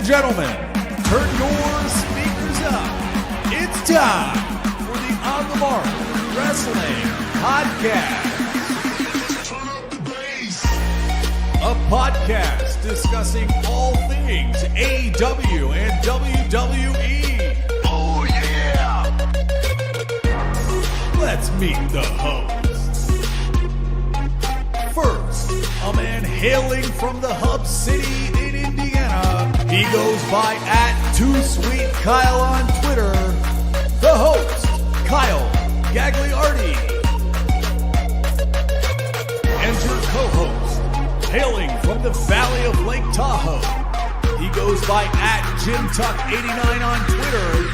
gentlemen, turn your speakers up. It's time for the On the Mark Wrestling Podcast. A podcast discussing all things AEW and WWE. Oh yeah! Let's meet the hosts. First, a man hailing from the hub city in Indiana. He goes by @TooSweetKyle on Twitter. The host, Kyle Gagliardi. And your co-host, hailing from the Valley of Lake Tahoe. He goes by @JimTuck89 on Twitter.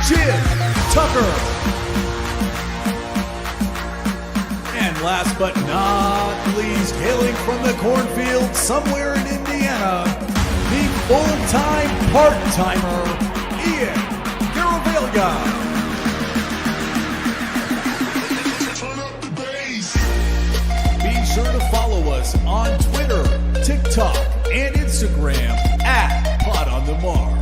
Jim Tucker. And last but not least, hailing from the cornfield somewhere in Indiana, the full-time part-timer, Ian Garavaglia. Be sure to follow us on Twitter, TikTok, and Instagram @PodOnTheMark.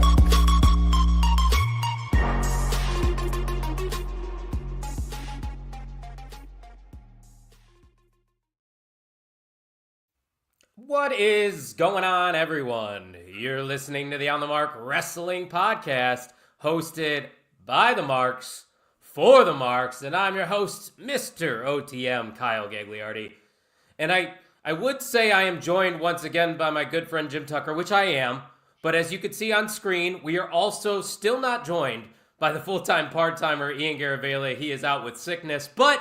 What is going on, everyone? You're listening to the On the Mark Wrestling Podcast, hosted by the Marks, for the Marks, and I'm your host, Mr. OTM Kyle Gagliardi. And I would say I am joined once again by my good friend Jim Tucker, which I am, but as you can see on screen, we are also still not joined by the full-time part-timer Ian Garavaglia. He is out with sickness, but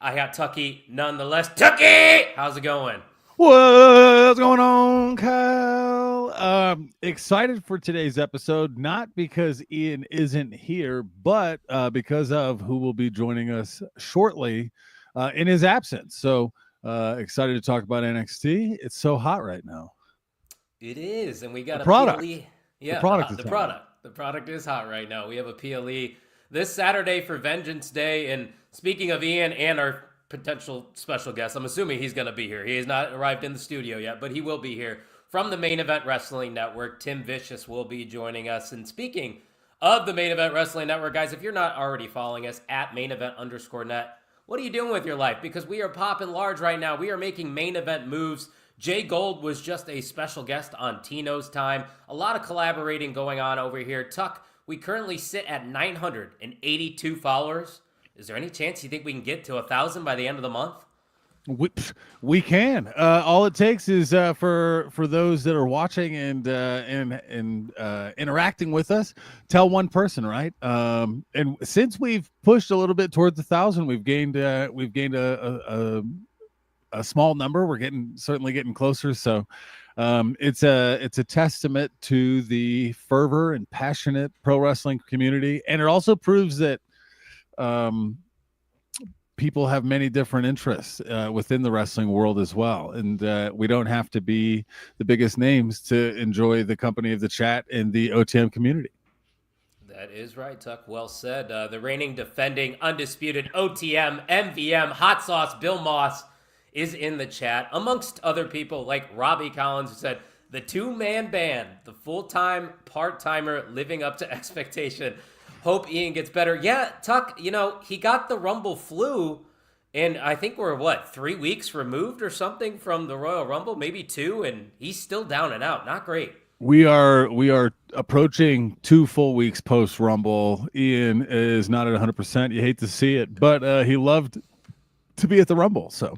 I got Tucky nonetheless. Tucky! How's it going? What's going on, Kyle? Excited for today's episode, not because Ian isn't here, but because of who will be joining us shortly in his absence. So excited to talk about NXT. It's so hot right now. It is, and we got the a product. PLE. Yeah, the product. The product is hot right now. We have a PLE this Saturday for Vengeance Day, and speaking of Ian and our potential special guest, I'm assuming he's going to be here. He has not arrived in the studio yet, but he will be here from the Main Event Wrestling Network. Tim Vicious will be joining us. And speaking of the Main Event Wrestling Network, guys, if you're not already following us @mainevent_net, what are you doing with your life? Because we are popping large right now. We are making main event moves. Jay Gold was just a special guest on Tino's Time. A lot of collaborating going on over here. Tuck, we currently sit at 982 followers. Is there any chance you think we can get to 1,000 by the end of the month? We can. All it takes is for those that are watching and interacting with us, tell one person, right? And since we've pushed a little bit towards 1,000, we've gained a small number. We're certainly getting closer. So it's a testament to the fervor and passionate pro wrestling community, and it also proves that people have many different interests within the wrestling world as well. And we don't have to be the biggest names to enjoy the company of the chat and the OTM community. That is right, Tuck. Well said. The reigning, defending, undisputed OTM, MVM, Hot Sauce, Bill Moss is in the chat, amongst other people like Robbie Collins, who said, the two-man band, the full-time part-timer living up to expectation. Hope Ian gets better. Yeah, Tuck, he got the Rumble flu, and I think we're, 3 weeks removed or something from the Royal Rumble, maybe 2, and he's still down and out. Not great. We are approaching 2 full weeks post-Rumble. Ian is not at 100%. You hate to see it, but he loved to be at the Rumble, so.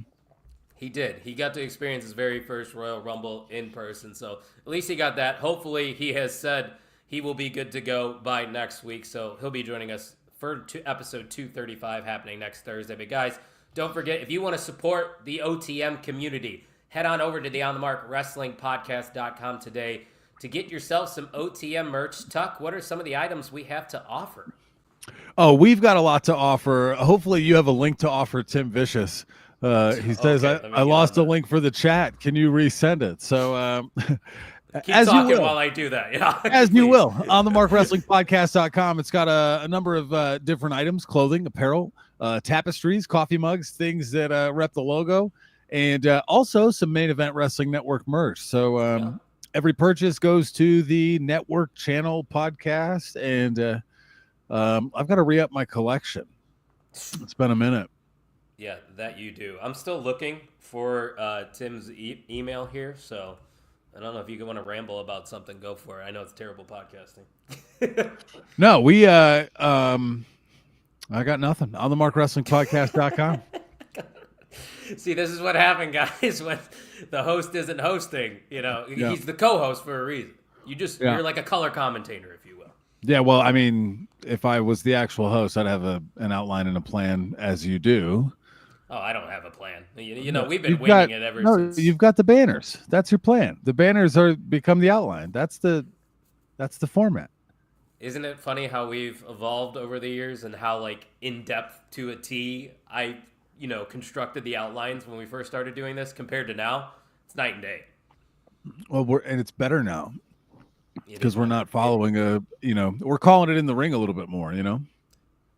He did. He got to experience his very first Royal Rumble in person, so at least he got that. Hopefully, he has said he will be good to go by next week, so he'll be joining us for episode 235 happening next Thursday. But guys, don't forget, if you want to support the OTM community, head on over to the OnTheMarkWrestlingPodcast.com today to get yourself some OTM merch. Tuck, what are some of the items we have to offer? Oh, we've got a lot to offer. Hopefully you have a link to offer Tim Vicious. He says, I lost a link for the chat. Can you resend it? So Keep as talking while I do that. Yeah, as you will. On the MarkWrestlingPodcast.com, it's got a number of different items: clothing, apparel, tapestries, coffee mugs, things that rep the logo, and also some Main Event Wrestling Network merch. So every purchase goes to the network channel podcast, and I've got to re-up my collection. It's been a minute. Yeah, that you do. I'm still looking for Tim's email here, so I don't know if you want to ramble about something. Go for it. I know it's terrible podcasting. No, I got nothing on the markwrestlingpodcast.com. See, this is what happened, guys, when the host isn't hosting. He's the co-host for a reason. You're like a color commentator, if you will. Yeah, well, I mean, if I was the actual host, I'd have an outline and a plan, as you do. Oh, I don't have a plan. We've been winging it ever since. You've got the banners. That's your plan. The banners become the outline. That's the format. Isn't it funny how we've evolved over the years and how in depth to a T I constructed the outlines when we first started doing this compared to now? It's night and day. Well, it's better now because we're not following we're calling it in the ring a little bit more,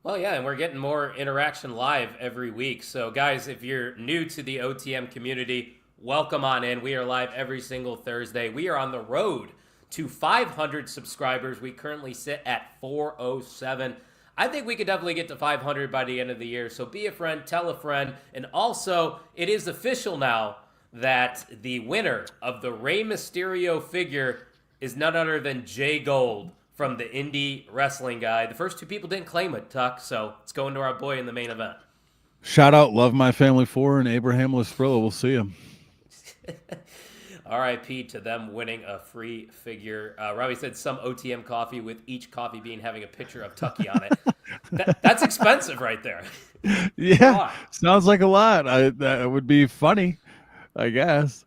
Well, yeah, and we're getting more interaction live every week. So, guys, if you're new to the OTM community, welcome on in. We are live every single Thursday. We are on the road to 500 subscribers. We currently sit at 407. I think we could definitely get to 500 by the end of the year. So be a friend, tell a friend. And also, it is official now that the winner of the Rey Mysterio figure is none other than Jay Gold from the Indie Wrestling Guy. The first two people didn't claim it, Tuck, so it's going to our boy in the main event. Shout out Love My Family 4 and Abraham Lasprilla. We'll see him. RIP to them winning a free figure. Robbie said some OTM coffee with each coffee bean having a picture of Tucky on it. That's expensive right there. Yeah, sounds like a lot. That would be funny, I guess.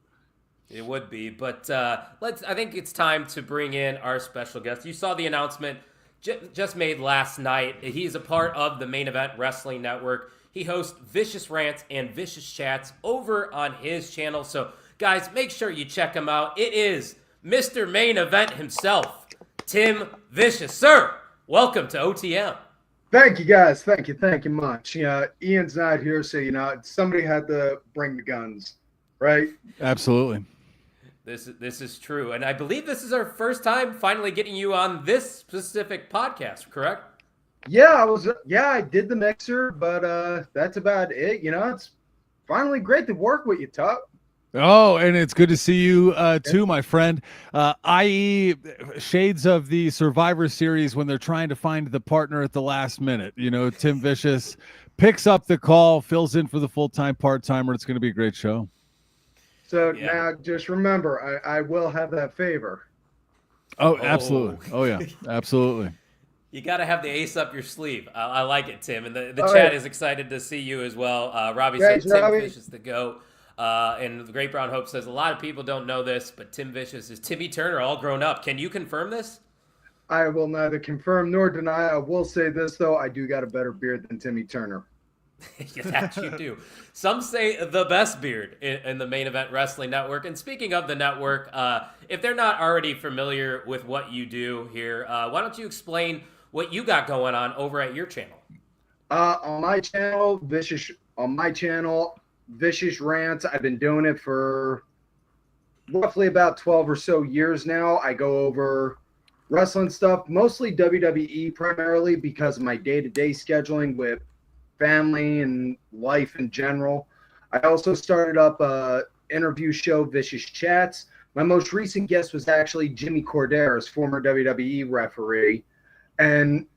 It would be, but I think it's time to bring in our special guest. You saw the announcement just made last night. He's a part of the Main Event Wrestling Network. He hosts Vicious Rants and Vicious Chats over on his channel. So, guys, make sure you check him out. It is Mr. Main Event himself, Tim Vicious. Sir, welcome to OTM. Thank you, guys. Thank you much. Ian's not here, so, somebody had to bring the guns, right? Absolutely. This is true. And I believe this is our first time finally getting you on this specific podcast, correct? Yeah, I did the mixer, but that's about it. It's finally great to work with you, Tuck. Oh, and it's good to see you too, my friend. I.e. shades of the Survivor Series when they're trying to find the partner at the last minute. Tim Vicious picks up the call, fills in for the full-time part-timer. It's going to be a great show. So now just remember, I will have that favor. Oh, absolutely. Oh, yeah, absolutely. You got to have the ace up your sleeve. I like it, Tim. And the chat is excited to see you as well. Robbie said Tim Vicious the GOAT. And the Great Brown Hope says, a lot of people don't know this, but Tim Vicious is Timmy Turner all grown up. Can you confirm this? I will neither confirm nor deny. I will say this, though. I do got a better beard than Timmy Turner. That you do. Some say the best beard in the Main Event Wrestling Network. And speaking of the network, if they're not already familiar with what you do here, why don't you explain what you got going on over at your channel? On my channel, Vicious Rants. I've been doing it for roughly about 12 or so years now. I go over wrestling stuff, mostly WWE primarily because of my day-to-day scheduling with family and life in general. I also started up a interview show, Vicious Chats. My most recent guest was actually Jimmy Corderas, former WWE referee. And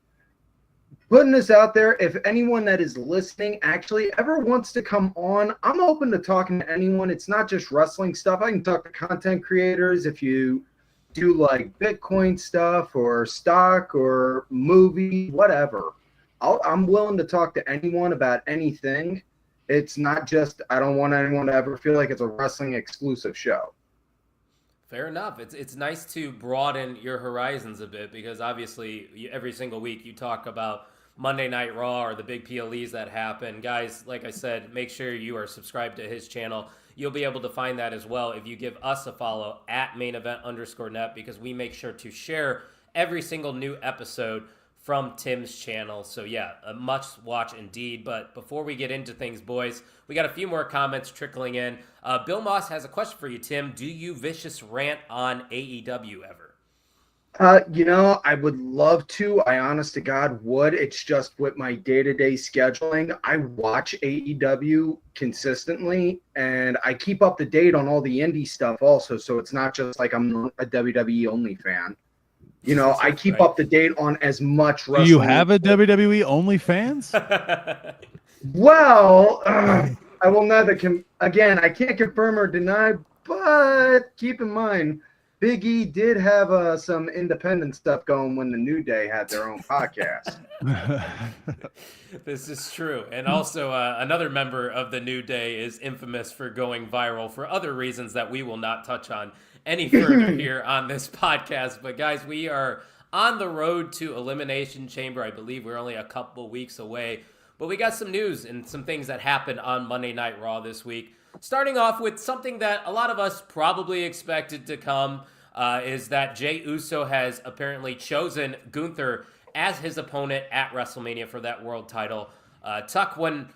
putting this out there, if anyone that is listening actually ever wants to come on, I'm open to talking to anyone. It's not just wrestling stuff. I can talk to content creators if you do like Bitcoin stuff or stock or movie, whatever. I'm willing to talk to anyone about anything. It's not just, I don't want anyone to ever feel like it's a wrestling exclusive show. Fair enough. It's nice to broaden your horizons a bit because obviously every single week you talk about Monday Night Raw or the big PLEs that happen. Guys, like I said, make sure you are subscribed to his channel. You'll be able to find that as well if you give us a follow at mainevent_net because we make sure to share every single new episode from Tim's channel. So yeah, a must watch indeed. But before we get into things, boys, we got a few more comments trickling in. Bill Moss has a question for you, Tim. Do you vicious rant on AEW ever? I would love to. I honest to God would. It's just with my day-to-day scheduling. I watch AEW consistently and I keep up to date on all the indie stuff also. So it's not just like I'm a WWE only fan. I keep Right. up to date on as much wrestling. Do you have a WWE OnlyFans? Well, I will neither again, I can't confirm or deny, but keep in mind, Big E did have some independent stuff going when the New Day had their own podcast. This is true. And also, another member of the New Day is infamous for going viral for other reasons that we will not touch on any further here on this podcast. But guys, we are on the road to Elimination Chamber. I believe we're only a couple weeks away. But we got some news and some things that happened on Monday Night Raw this week. Starting off with something that a lot of us probably expected to come, is that Jey Uso has apparently chosen Gunther as his opponent at WrestleMania for that world title. Tuck, when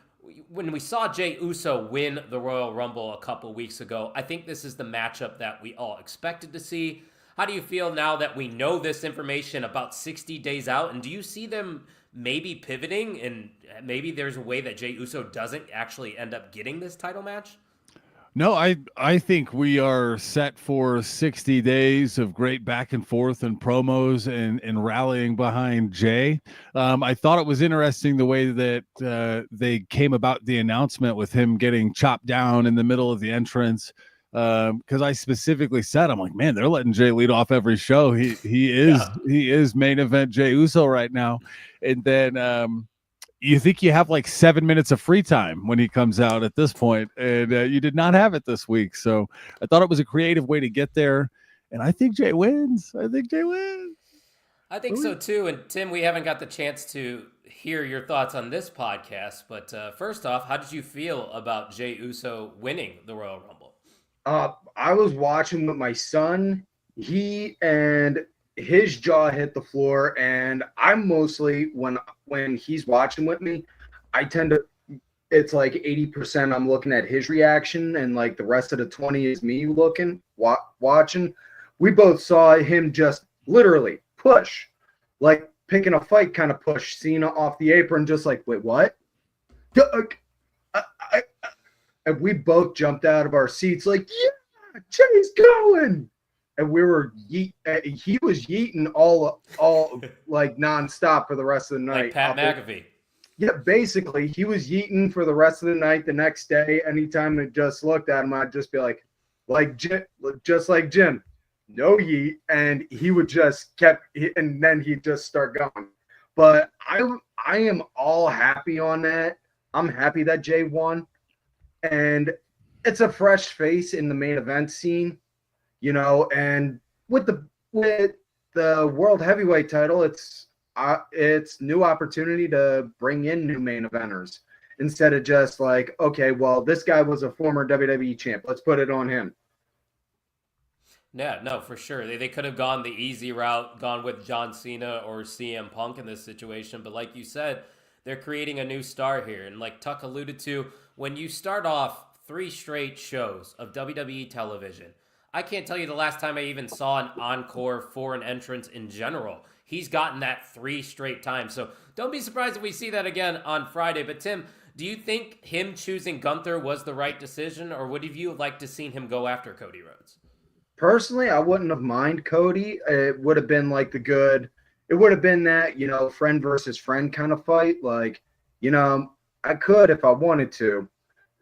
we saw Jey Uso win the Royal Rumble a couple weeks ago, I think this is the matchup that we all expected to see. How do you feel now that we know this information about 60 days out? And do you see them maybe pivoting and maybe there's a way that Jey Uso doesn't actually end up getting this title match? No, I think we are set for 60 days of great back and forth and promos and rallying behind Jay. I thought it was interesting the way that they came about the announcement with him getting chopped down in the middle of the entrance. Because I specifically said, I'm like, man, they're letting Jay lead off every show. He is main event Jey Uso right now. And then you think you have like 7 minutes of free time when he comes out at this point, and you did not have it this week. So I thought it was a creative way to get there, and I think Jay wins. I think So too. And Tim, we haven't got the chance to hear your thoughts on this podcast, but first off, how did you feel about Jey Uso winning the Royal Rumble? I was watching with my son. He and his jaw hit the floor, and I'm mostly when he's watching with me, it's like 80% I'm looking at his reaction, and like the rest of the 20 is me watching. We both saw him just literally push, like picking a fight kind of push Cena off the apron, just like, wait, what? And we both jumped out of our seats like, yeah, Jay's going. And we were he was yeeting all like nonstop for the rest of the night. Like Pat McAfee. Yeah, basically, he was yeeting for the rest of the night. The next day, anytime I just looked at him, I'd just be like just like Jim, no yeet, and he would just and then he'd just start going. But I am all happy on that. I'm happy that Jay won, and it's a fresh face in the main event scene. And with the world heavyweight title, it's new opportunity to bring in new main eventers instead of just like, okay, well, this guy was a former WWE champ. Let's put it on him. Yeah, no, for sure. They could have gone the easy route, gone with John Cena or CM Punk in this situation. But like you said, they're creating a new star here. And like Tuck alluded to, when you start off 3 straight shows of WWE television, I can't tell you the last time I even saw an encore for an entrance in general. He's gotten that 3 straight times. So don't be surprised if we see that again on Friday. But Tim, do you think him choosing Gunther was the right decision, or would you have liked to seen him go after Cody Rhodes? Personally, I wouldn't have mind Cody. It would have been like it would have been that, friend versus friend kind of fight. Like, I could if I wanted to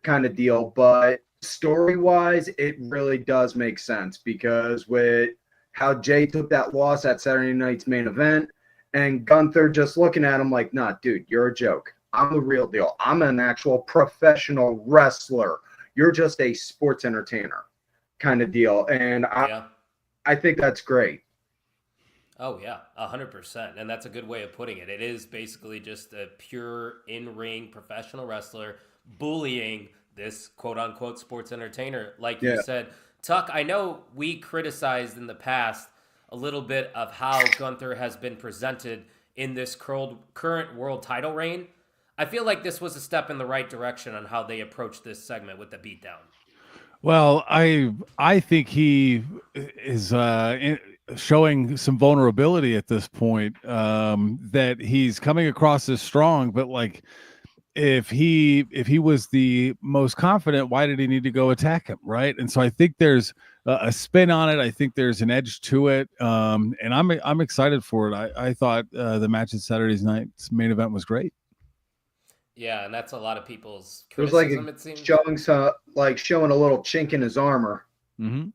kind of deal, but story-wise, it really does make sense because with how Jay took that loss at Saturday night's main event and Gunther just looking at him like, nah, dude, you're a joke. I'm the real deal. I'm an actual professional wrestler. You're just a sports entertainer kind of deal. And I think that's great. Oh, yeah, 100%. And that's a good way of putting it. It is basically just a pure in-ring professional wrestler bullying this quote-unquote sports entertainer, like you said. Tuck, I know we criticized in the past a little bit of how Gunther has been presented in this current world title reign. I feel like this was a step in the right direction on how they approached this segment with the beatdown. Well, I think he is showing some vulnerability at this point. That he's coming across as strong, but like if he was the most confident, why did he need to go attack him, right? And so I think there's a spin on it. I think there's an edge to it, and I'm excited for it. I thought the match at Saturday's night's main event was great. Yeah, and that's a lot of people's It was like criticism, it seems. showing a little chink in his armor. Mm-hmm.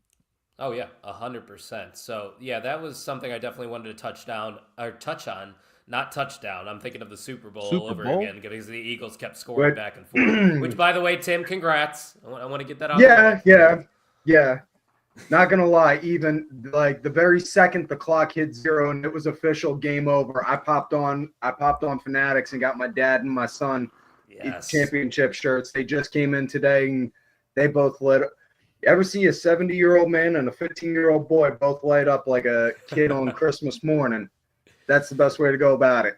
Oh yeah, 100%. So yeah, that was something I definitely wanted to touch on, not touchdown. I'm thinking of the Super Bowl all over again because the Eagles kept scoring back and forth. Which, by the way, Tim, congrats. I want to get that out. Yeah. Not gonna lie, even like the very second the clock hit 0 and it was official game over, I popped on Fanatics and got my dad and my son championship shirts. They just came in today and they both lit up. You ever see a 70-year-old man and a 15-year-old boy both light up like a kid on Christmas morning? That's the best way to go about it.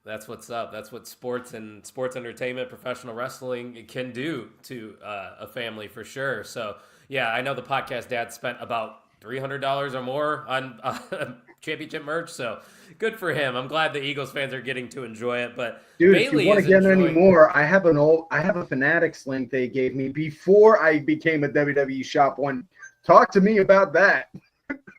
That's what's up. That's what sports and sports entertainment, professional wrestling can do to a family for sure. So, yeah, I know the podcast dad spent about $300 or more on championship merch. So good for him. I'm glad the Eagles fans are getting to enjoy it. But dude, Bailey, if you want to get any more, I have a Fanatics link they gave me before I became a WWE shop one. Talk to me about that.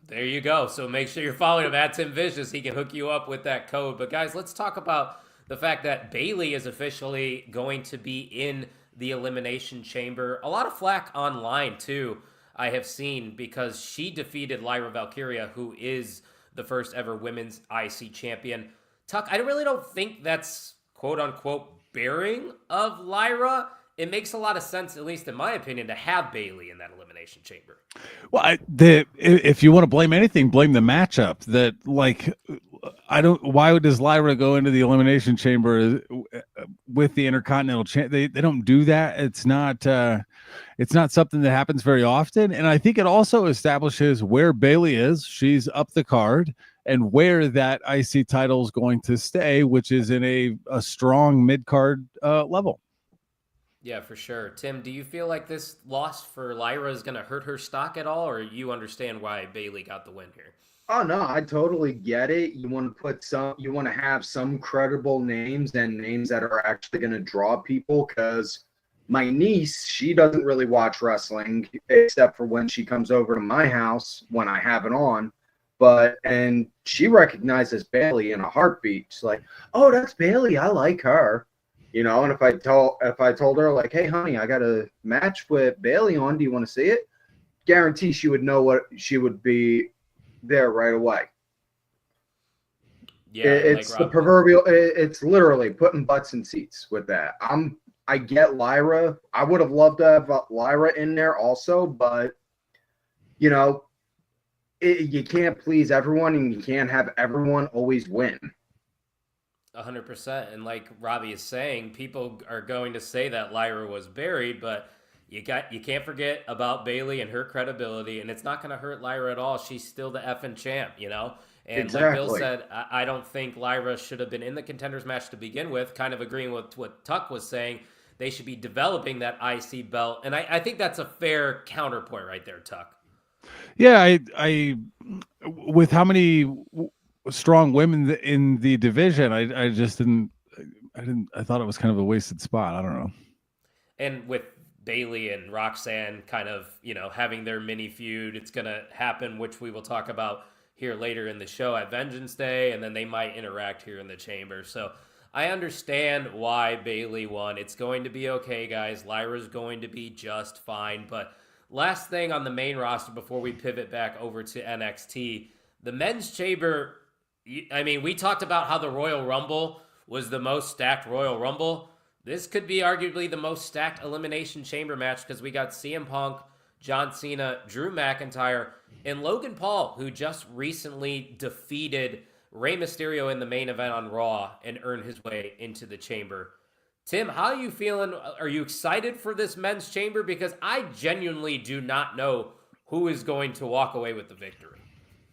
There you go. So make sure you're following him at Tim Vicious. He can hook you up with that code. But guys, let's talk about the fact that Bailey is officially going to be in the Elimination Chamber. A lot of flack online too, I have seen, because she defeated Lyra Valkyria, who is the first ever women's IC champion. Tuck, I really don't think that's quote unquote bearing of Lyra. It makes a lot of sense, at least in my opinion, to have Bailey in that Elimination Chamber. Well, if you want to blame anything, blame the matchup. That, like, why does Lyra go into the Elimination Chamber with the Intercontinental Champ? They don't do that. It's not something that happens very often. And I think it also establishes where Bailey is. She's up the card, and where that IC title is going to stay, which is in a strong mid-card level. Yeah, for sure. Tim, do you feel like this loss for Lyra is going to hurt her stock at all, or you understand why Bailey got the win here? Oh no, I totally get it. You want to have some credible names and names that are actually going to draw people, because my niece, she doesn't really watch wrestling except for when she comes over to my house when I have it on. And she recognizes Bailey in a heartbeat. She's like, "Oh, that's Bailey. I like her." You know, and if I told her, like, "Hey, honey, I got a match with Bailey on. Do you want to see it?" Guarantee she would know what she would be there right away. Yeah, it's like the proverbial. It's literally putting butts in seats with that. I get Lyra. I would have loved to have Lyra in there also, but you know, you can't please everyone, and you can't have everyone always win. 100%. And like Robbie is saying, people are going to say that Lyra was buried, but you can't forget about Bailey and her credibility, and it's not going to hurt Lyra at all. She's still the effing champ, you know? And exactly. Like Bill said, I don't think Lyra should have been in the contenders match to begin with, kind of agreeing with what Tuck was saying. They should be developing that IC belt. And I think that's a fair counterpoint right there, Tuck. Yeah, I with how many strong women in the division, I thought it was kind of a wasted spot. I don't know. And with Bailey and Roxanne kind of, you know, having their mini feud, it's going to happen, which we will talk about here later in the show at Vengeance Day, and then they might interact here in the chamber. So I understand why Bailey won. It's going to be okay, guys. Lyra's going to be just fine. But last thing on the main roster before we pivot back over to NXT, the men's chamber. I mean, we talked about how the Royal Rumble was the most stacked Royal Rumble. This could be arguably the most stacked Elimination Chamber match, because we got CM Punk, John Cena, Drew McIntyre, and Logan Paul, who just recently defeated Rey Mysterio in the main event on Raw and earned his way into the chamber. Tim, how are you feeling? Are you excited for this men's chamber? Because I genuinely do not know who is going to walk away with the victory.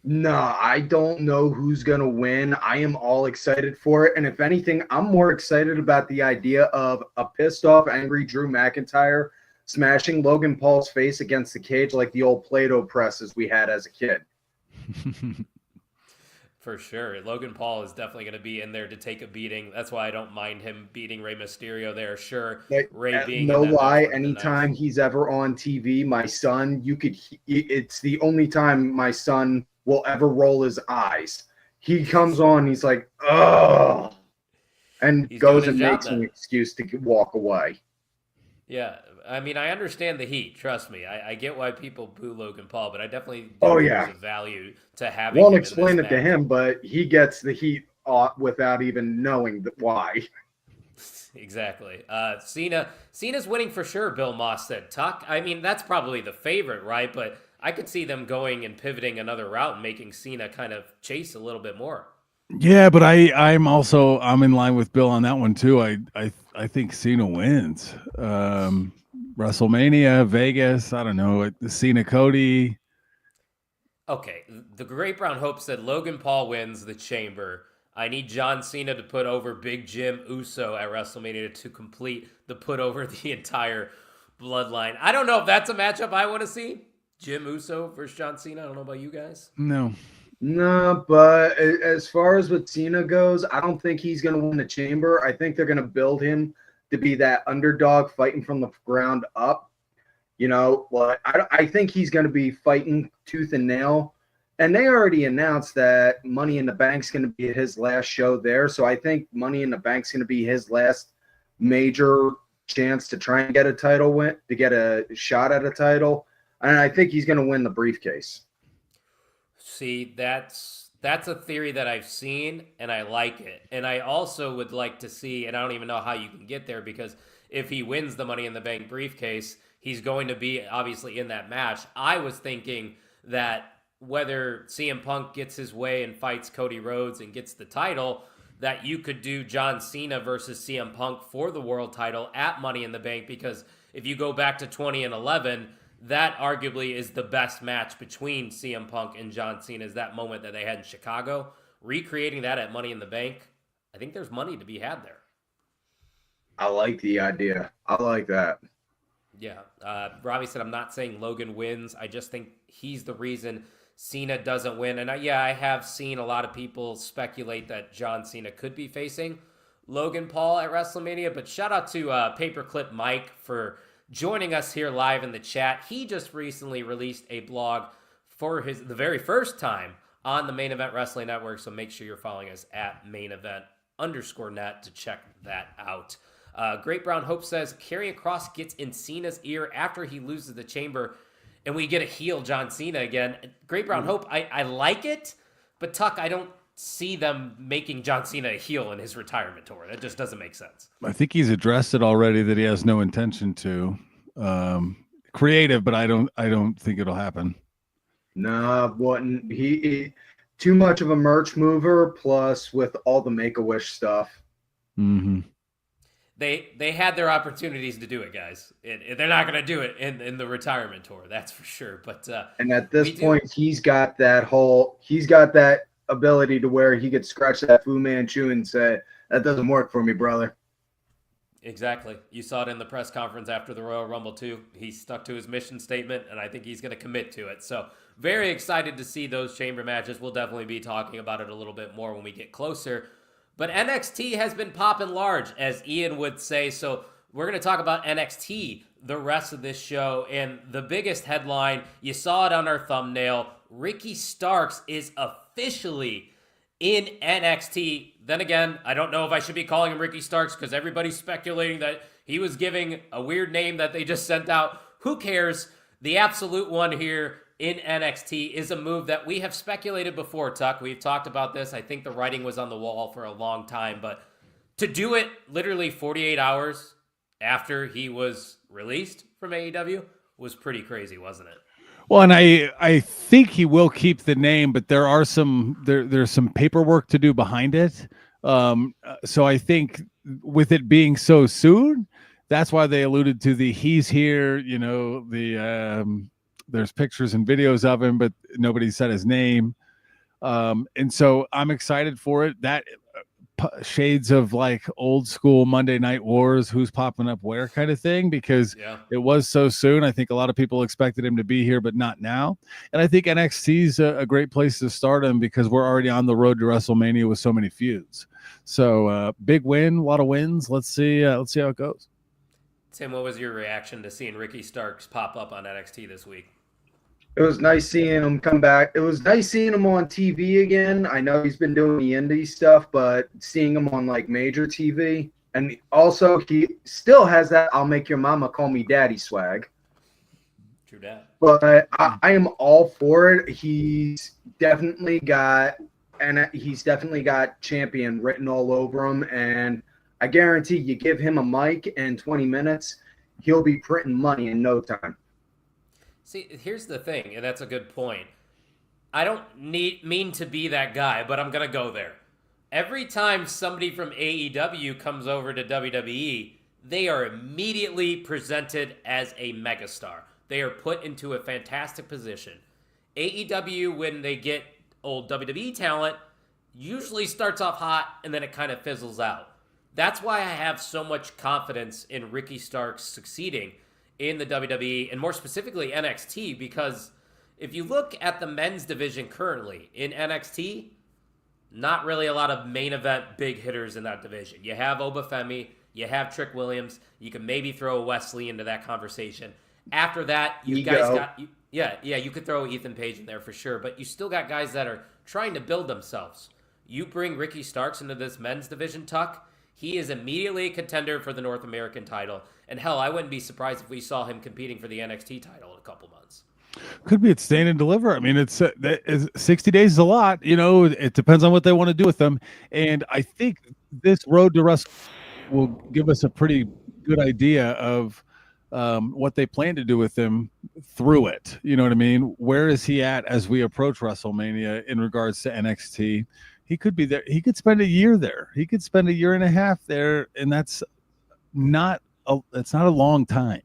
No, I don't know who's going to win. I am all excited for it. And if anything, I'm more excited about the idea of a pissed off, angry Drew McIntyre smashing Logan Paul's face against the cage like the old Play-Doh presses we had as a kid. For sure. Logan Paul is definitely going to be in there to take a beating. That's why I don't mind him beating Rey Mysterio there. Sure, Rey being no in that lie, match anytime he's ever on TV, my son, it's the only time my son will ever roll his eyes. He comes on, he's like, oh, and He's goes doing and his job makes an then. excuse to walk away. Yeah, I mean, I understand the heat. Trust me, I get why people boo Logan Paul, but I definitely do Oh, think yeah. there's a value to having Won't him in this explain it to match. him, but he gets the heat without even knowing why. Exactly. Cena's winning for sure. Bill Moss said. Tuck. I mean, that's probably the favorite, right? But I could see them going and pivoting another route and making Cena kind of chase a little bit more. Yeah, but I'm in line with Bill on that one too. I think Cena wins. WrestleMania, Vegas, I don't know, Cena Cody. Okay, the Great Brown Hope said Logan Paul wins the Chamber. I need John Cena to put over Big Jim Uso at WrestleMania to complete the put over the entire bloodline. I don't know if that's a matchup I want to see. Jim Uso versus John Cena. I don't know about you guys. No. No, but as far as what Cena goes, I don't think he's going to win the Chamber. I think they're going to build him to be that underdog fighting from the ground up. You know, well, I think he's going to be fighting tooth and nail. And they already announced that Money in the Bank's going to be his last show there. So I think Money in the Bank's going to be his last major chance to try and get a title win, to get a shot at a title. And I think he's going to win the briefcase. See, that's a theory that I've seen, and I like it. And I also would like to see, and I don't even know how you can get there, because if he wins the Money in the Bank briefcase, he's going to be obviously in that match. I was thinking that whether CM Punk gets his way and fights Cody Rhodes and gets the title, that you could do John Cena versus CM Punk for the world title at Money in the Bank, because if you go back to 2011, that arguably is the best match between CM Punk and John Cena, is that moment that they had in Chicago. Recreating that at Money in the Bank, I think there's money to be had there. I like the idea. I like that. Yeah. Robbie said, I'm not saying Logan wins. I just think he's the reason Cena doesn't win. And I have seen a lot of people speculate that John Cena could be facing Logan Paul at WrestleMania. But shout out to Paperclip Mike for joining us here live in the chat. He just recently released a blog for the very first time on the Main Event Wrestling Network. So make sure you're following us at mainevent_net to check that out. Great Brown Hope says Karrion Kross gets in Cena's ear after he loses the Chamber, and we get a heel John Cena again. Great Brown Hope, I like it, but Tuck, I don't see them making John Cena a heel in his retirement tour. That just doesn't make sense. I think he's addressed it already that he has no intention to. Creative, but I don't think it'll happen. No, wasn't he too much of a merch mover, plus with all the Make-A-Wish stuff. Mm-hmm. They had their opportunities to do it, guys. They're not going to do it in the retirement tour, that's for sure. But and at this point, he's got that ability to where he could scratch that Fu Manchu and say, "That doesn't work for me, brother." Exactly. You saw it in the press conference after the Royal Rumble too. He stuck to his mission statement, and I think he's going to commit to it. So very excited to see those Chamber matches. We'll definitely be talking about it a little bit more when we get closer. But NXT has been popping large, as Ian would say. So we're going to talk about NXT the rest of this show. And the biggest headline, you saw it on our thumbnail, Ricky Starks is officially in NXT. Then again, I don't know if I should be calling him Ricky Starks because everybody's speculating that he was giving a weird name that they just sent out. Who cares? The absolute one here in NXT is a move that we have speculated before, Tuck. We've talked about this. I think the writing was on the wall for a long time, but to do it literally 48 hours after he was released from AEW was pretty crazy, wasn't it? Well, and I think he will keep the name, but there's some paperwork to do behind it. So I think with it being so soon, that's why they alluded to he's here, there's pictures and videos of him, but nobody said his name. And so I'm excited for it. That shades of like old school Monday Night Wars, who's popping up where kind of thing, because it was so soon. I think a lot of people expected him to be here, but not now. And I think NXT's a great place to start him because we're already on the road to WrestleMania with so many feuds. So big win, a lot of wins. Let's see how it goes. Tim, what was your reaction to seeing Ricky Starks pop up on NXT this week? It was nice seeing him come back. It was nice seeing him on TV again. I know he's been doing the indie stuff, but seeing him on like major TV, and also he still has that "I'll make your mama call me daddy" swag. True that. But I am all for it. He's definitely got champion written all over him, and I guarantee you give him a mic and 20 minutes, he'll be printing money in no time. See, here's the thing, and that's a good point. I don't mean to be that guy, but I'm going to go there. Every time somebody from AEW comes over to WWE, they are immediately presented as a megastar. They are put into a fantastic position. AEW, when they get old WWE talent, usually starts off hot and then it kind of fizzles out. That's why I have so much confidence in Ricky Starks succeeding in the WWE, and more specifically NXT, because if you look at the men's division currently in NXT, not really a lot of main event big hitters in that division. You have Obafemi, you have Trick Williams, you can maybe throw Wesley into that conversation. After that, you could throw Ethan Page in there for sure, but you still got guys that are trying to build themselves. You bring Ricky Starks into this men's division, Tuck, he is immediately a contender for the North American title. And hell, I wouldn't be surprised if we saw him competing for the NXT title in a couple months. Could be at Stand and Deliver. I mean, it's 60 days is a lot. You know, it depends on what they want to do with them. And I think this road to Wrestle will give us a pretty good idea of what they plan to do with him through it. You know what I mean? Where is he at as we approach WrestleMania in regards to NXT? He could be there. He could spend a year there. He could spend a year and a half there, and that's not a long time.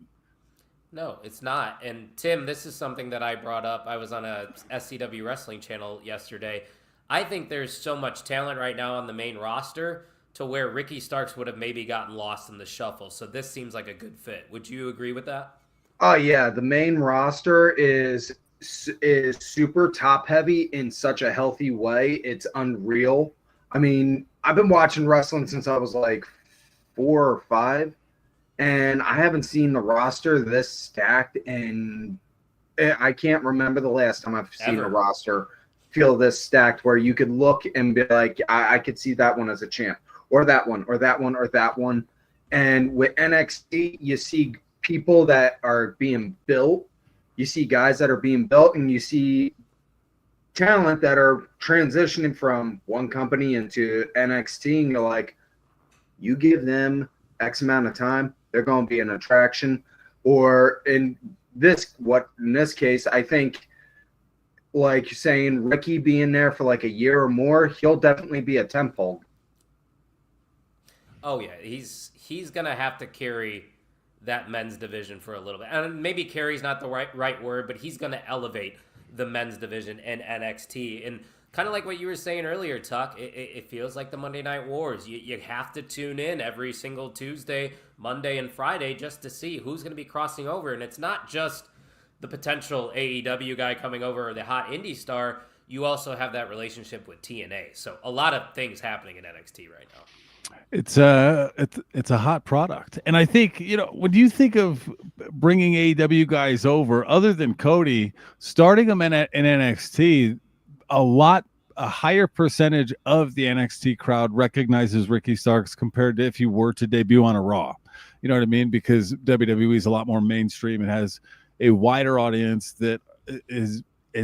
No, it's not. And Tim, this is something that I brought up. I was on a SCW wrestling channel yesterday. I think there's so much talent right now on the main roster to where Ricky Starks would have maybe gotten lost in the shuffle. So this seems like a good fit. Would you agree with that? Oh yeah, the main roster is super top heavy in such a healthy way. It's unreal. I mean, I've been watching wrestling since I was like 4 or 5, and I haven't seen the roster this stacked, and I can't remember the last time I've seen a roster feel this stacked where you could look and be like, I could see that one as a champ, or that one, or that one, or that one. And with NXT, you see people that are being built. You see guys that are being built, and you see talent that are transitioning from one company into NXT, and you're like, you give them X amount of time, they're going to be an attraction. Or in this case, I think, like you're saying, Ricky being there for like a year or more, he'll definitely be a temple. Oh yeah, he's going to have to carry that men's division for a little bit. And maybe carry's not the right word, but he's going to elevate the men's division in NXT. And kind of like what you were saying earlier, Tuck, it feels like the Monday Night Wars. You have to tune in every single Tuesday, Monday, and Friday just to see who's going to be crossing over. And it's not just the potential AEW guy coming over or the hot indie star. You also have that relationship with TNA. So a lot of things happening in NXT right now. It's a hot product. And I think, you know, when you think of bringing AEW guys over, other than Cody, starting them in NXT, a higher percentage of the NXT crowd recognizes Ricky Starks compared to if you were to debut on a Raw. You know what I mean? Because WWE is a lot more mainstream and has a wider audience that is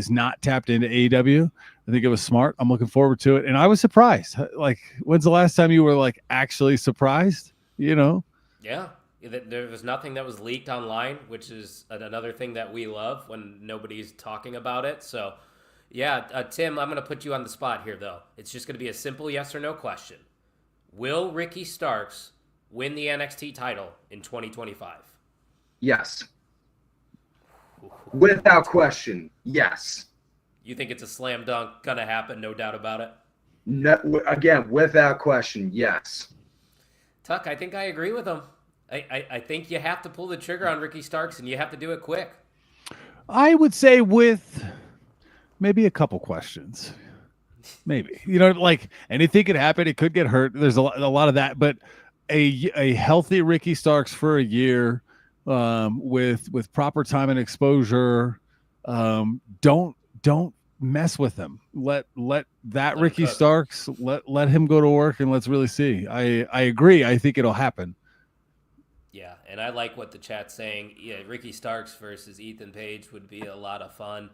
not tapped into AEW. I think it was smart. I'm looking forward to it. And I was surprised. Like, when's the last time you were like actually surprised? You know? Yeah. There was nothing that was leaked online, which is another thing that we love when nobody's talking about it. So, yeah, Tim, I'm going to put you on the spot here, though. It's just going to be a simple yes or no question. Will Ricky Starks win the NXT title in 2025? Yes. Without question, yes. You think it's a slam dunk, gonna happen, no doubt about it? No, again, without question, yes. Tuck, I think I agree with him. I think you have to pull the trigger on Ricky Starks, and you have to do it quick. I would say with maybe a couple questions. Maybe, like anything could happen. It could get hurt. There's a lot of that, but a healthy Ricky Starks for a year, with proper time and exposure. Don't mess with him. Let that Ricky Starks let him go to work, and let's really see. I agree. I think it'll happen. Yeah, and I like what the chat's saying. Yeah, Ricky Starks versus Ethan Page would be a lot of fun.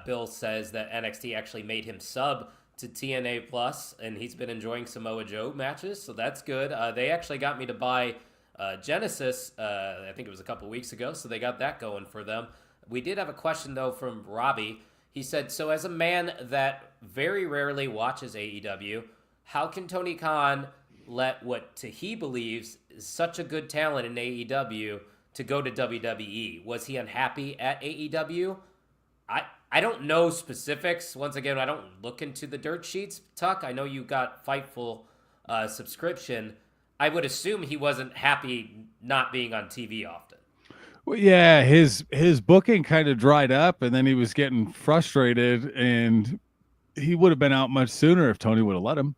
Bill says that NXT actually made him sub to TNA Plus, and he's been enjoying Samoa Joe matches, so that's good. They actually got me to buy Genesis, I think it was a couple weeks ago, so they got that going for them. We did have a question, though, from Robbie. He said, so as a man that very rarely watches AEW, how can Tony Khan let what he believes is such a good talent in AEW to go to WWE? Was he unhappy at AEW? I don't know specifics. Once again, I don't look into the dirt sheets. Tuck, I know you got Fightful subscription. I would assume he wasn't happy not being on TV often. Well, yeah, his booking kind of dried up, and then he was getting frustrated, and he would have been out much sooner if Tony would have let him.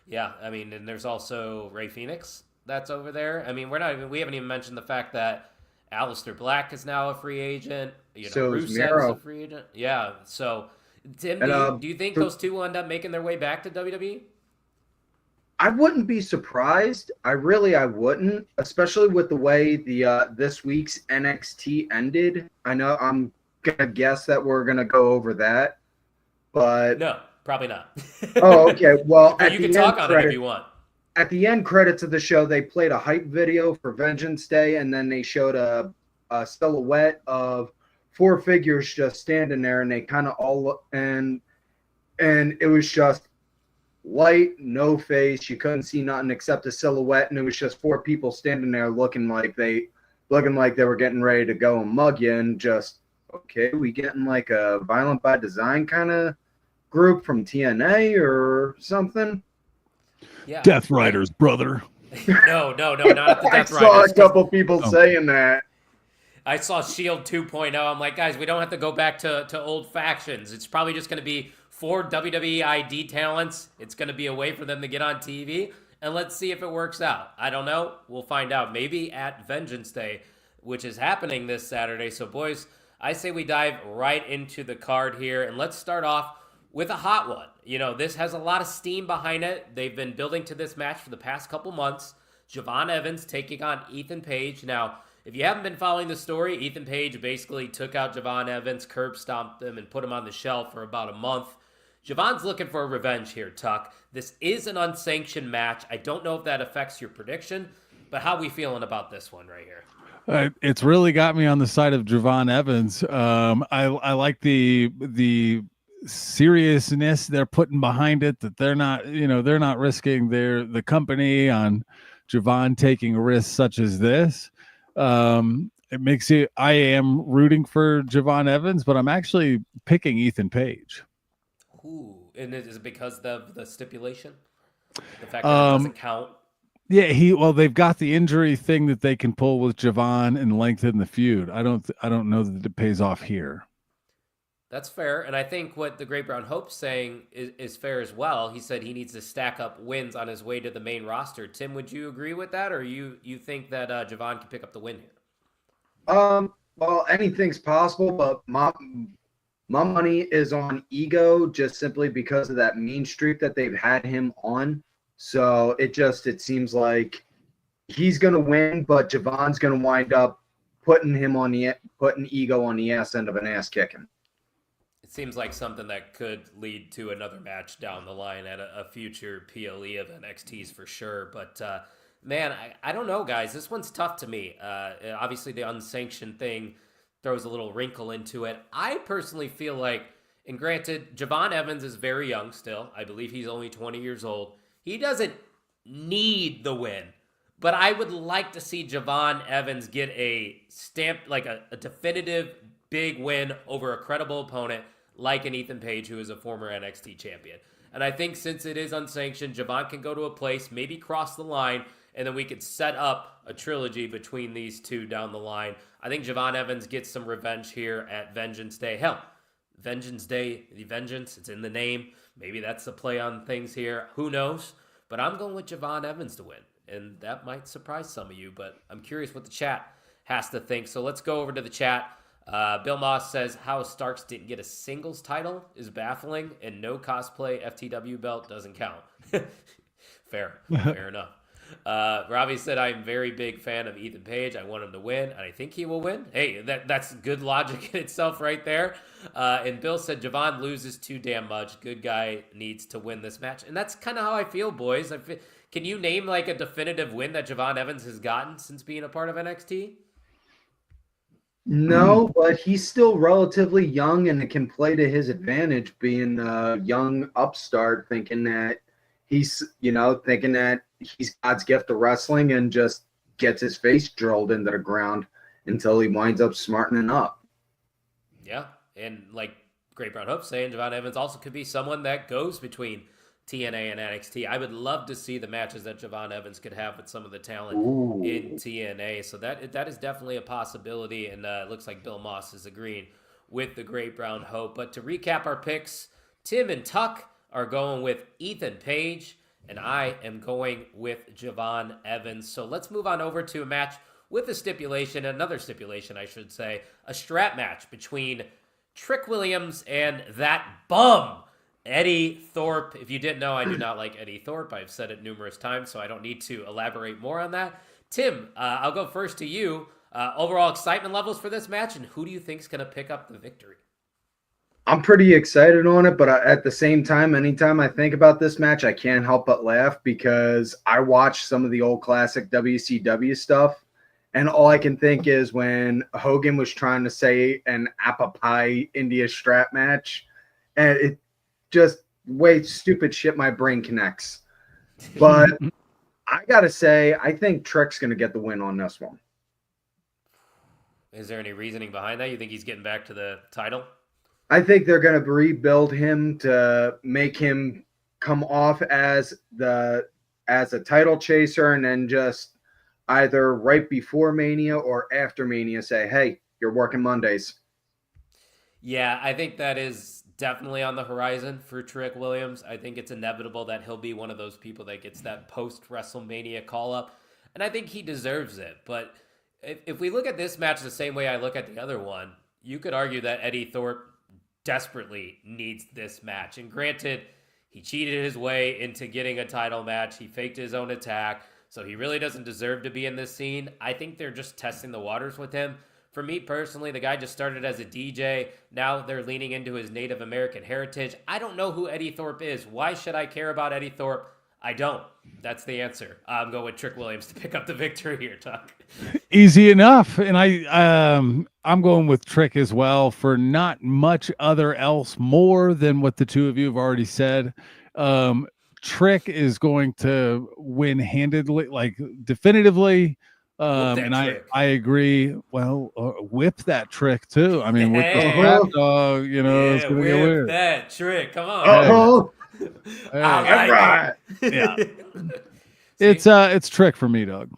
Yeah, I mean, and there's also Ray Phoenix that's over there. I mean, we haven't even mentioned the fact that Aleister Black is now a free agent. So is Rusev's Miro. a free agent. Yeah. So, Tim, And, do you think those two will end up making their way back to WWE? I wouldn't be surprised. I wouldn't, especially with the way the this week's NXT ended. I know I'm gonna guess that we're gonna go over that, but No, probably not. oh, okay. Well, But you can talk on it if you want. At the end credits of the show, they played a hype video for Vengeance Day, and then they showed a silhouette of four figures just standing there, and they kind of all and it was just light, no face. You couldn't see nothing except a silhouette, and it was just four people standing there looking like they were getting ready to go and mug you. And just okay, we getting like a Violent by Design kind of group from TNA or something. Yeah. Death Riders, brother. No, not at the Death I saw Riders. a couple people saying that. I saw Shield 2.0. I'm like, guys, we don't have to go back to old factions. It's probably just going to be 4 WWE ID talents. It's going to be a way for them to get on TV, and let's see if it works out. I don't know. We'll find out. Maybe at Vengeance Day, which is happening this Saturday. So, boys, I say we dive right into the card here, and let's start off with a hot one. This has a lot of steam behind it. They've been building to this match for the past couple months. Javon Evans taking on Ethan Page. Now, if you haven't been following the story, Ethan Page basically took out Javon Evans, curb stomped him, and put him on the shelf for about a month. Javon's looking for revenge here, Tuck. This is an unsanctioned match. I don't know if that affects your prediction, but how are we feeling about this one right here? It's really got me on the side of Javon Evans. I like the seriousness they're putting behind it, that they're not risking the company on Javon taking a risk such as this. It makes you, I am rooting for Javon Evans, but I'm actually picking Ethan Page. Ooh, and is it because of the stipulation? The fact that it doesn't count? Yeah, they've got the injury thing that they can pull with Javon and lengthen the feud. I don't know that it pays off here. That's fair, and I think what the Great Brown Hope's saying is fair as well. He said he needs to stack up wins on his way to the main roster. Tim, would you agree with that, or you think that Javon can pick up the win here? Well, anything's possible, but my money is on Ego, just simply because of that mean streak that they've had him on. So it seems like he's gonna win, but Javon's gonna wind up putting Ego on the ass end of an ass kicking. It seems like something that could lead to another match down the line at a future PLE of NXT's for sure. But man, I don't know, guys. This one's tough to me. Obviously, the unsanctioned thing throws a little wrinkle into it. I personally feel like, and granted, Javon Evans is very young still. I believe he's only 20 years old. He doesn't need the win. But I would like to see Javon Evans get a stamp, like a definitive big win over a credible opponent like an Ethan Page, who is a former NXT champion. And I think since it is unsanctioned, Javon can go to a place, maybe cross the line, and then we could set up a trilogy between these two down the line. I think Javon Evans gets some revenge here at Vengeance Day. Hell, Vengeance Day, the Vengeance, it's in the name. Maybe that's the play on things here. Who knows? But I'm going with Javon Evans to win. And that might surprise some of you, but I'm curious what the chat has to think. So let's go over to the chat. Bill Moss says how Starks didn't get a singles title is baffling, and no cosplay FTW belt doesn't count. Fair enough. Robbie said, I'm a very big fan of Ethan Page. I want him to win, and I think he will win. Hey, that's good logic in itself right there. And Bill said, Javon loses too damn much. Good guy needs to win this match. And that's kind of how I feel, boys. Can you name like a definitive win that Javon Evans has gotten since being a part of NXT? No, but he's still relatively young, and it can play to his advantage being a young upstart, thinking that he's God's gift to wrestling and just gets his face drilled into the ground until he winds up smartening up. Yeah, and like Great Brown Hope saying, Javon Evans also could be someone that goes between TNA and NXT. I would love to see the matches that Javon Evans could have with some of the talent in TNA. So that is definitely a possibility, and it looks like Bill Moss is agreeing with the Great Brown Hope. But to recap our picks, Tim and Tuck are going with Ethan Page, and I am going with Javon Evans. So let's move on over to a match with a stipulation, another stipulation, I should say, a strap match between Trick Williams and that bum, Eddie Thorpe. If you didn't know, I do not like Eddie Thorpe. I've said it numerous times, so I don't need to elaborate more on that. Tim, I'll go first to you. Overall excitement levels for this match, and who do you think is going to pick up the victory? I'm pretty excited on it, but at the same time, anytime I think about this match, I can't help but laugh because I watched some of the old classic WCW stuff, and all I can think is when Hogan was trying to say an apple pie India strap match, and it just way stupid shit my brain connects. But I got to say, I think Trick's going to get the win on this one. Is there any reasoning behind that? You think he's getting back to the title? I think they're going to rebuild him to make him come off as a title chaser, and then just either right before Mania or after Mania say, hey, you're working Mondays. Yeah, I think that is definitely on the horizon for Trick Williams. I think it's inevitable that he'll be one of those people that gets that post-WrestleMania call-up, and I think he deserves it. But if we look at this match the same way I look at the other one, you could argue that Eddie Thorpe desperately needs this match. And granted, he cheated his way into getting a title match. He faked his own attack, so he really doesn't deserve to be in this scene. I think they're just testing the waters with him. For me personally, the guy just started as a DJ. Now they're leaning into his Native American heritage. I don't know who Eddie Thorpe is. Why should I care about Eddie Thorpe? I don't. That's the answer. I'm going with Trick Williams to pick up the victory here, Tuck. Easy enough. And I'm going with Trick as well for not much other else more than what the two of you have already said. Trick is going to win handedly, like definitively. And I agree. Well, whip that Trick too. I mean, with the strap dog, it's gonna get weird. That Trick, come on. Oh, right. Yeah, it's Trick for me, Doug.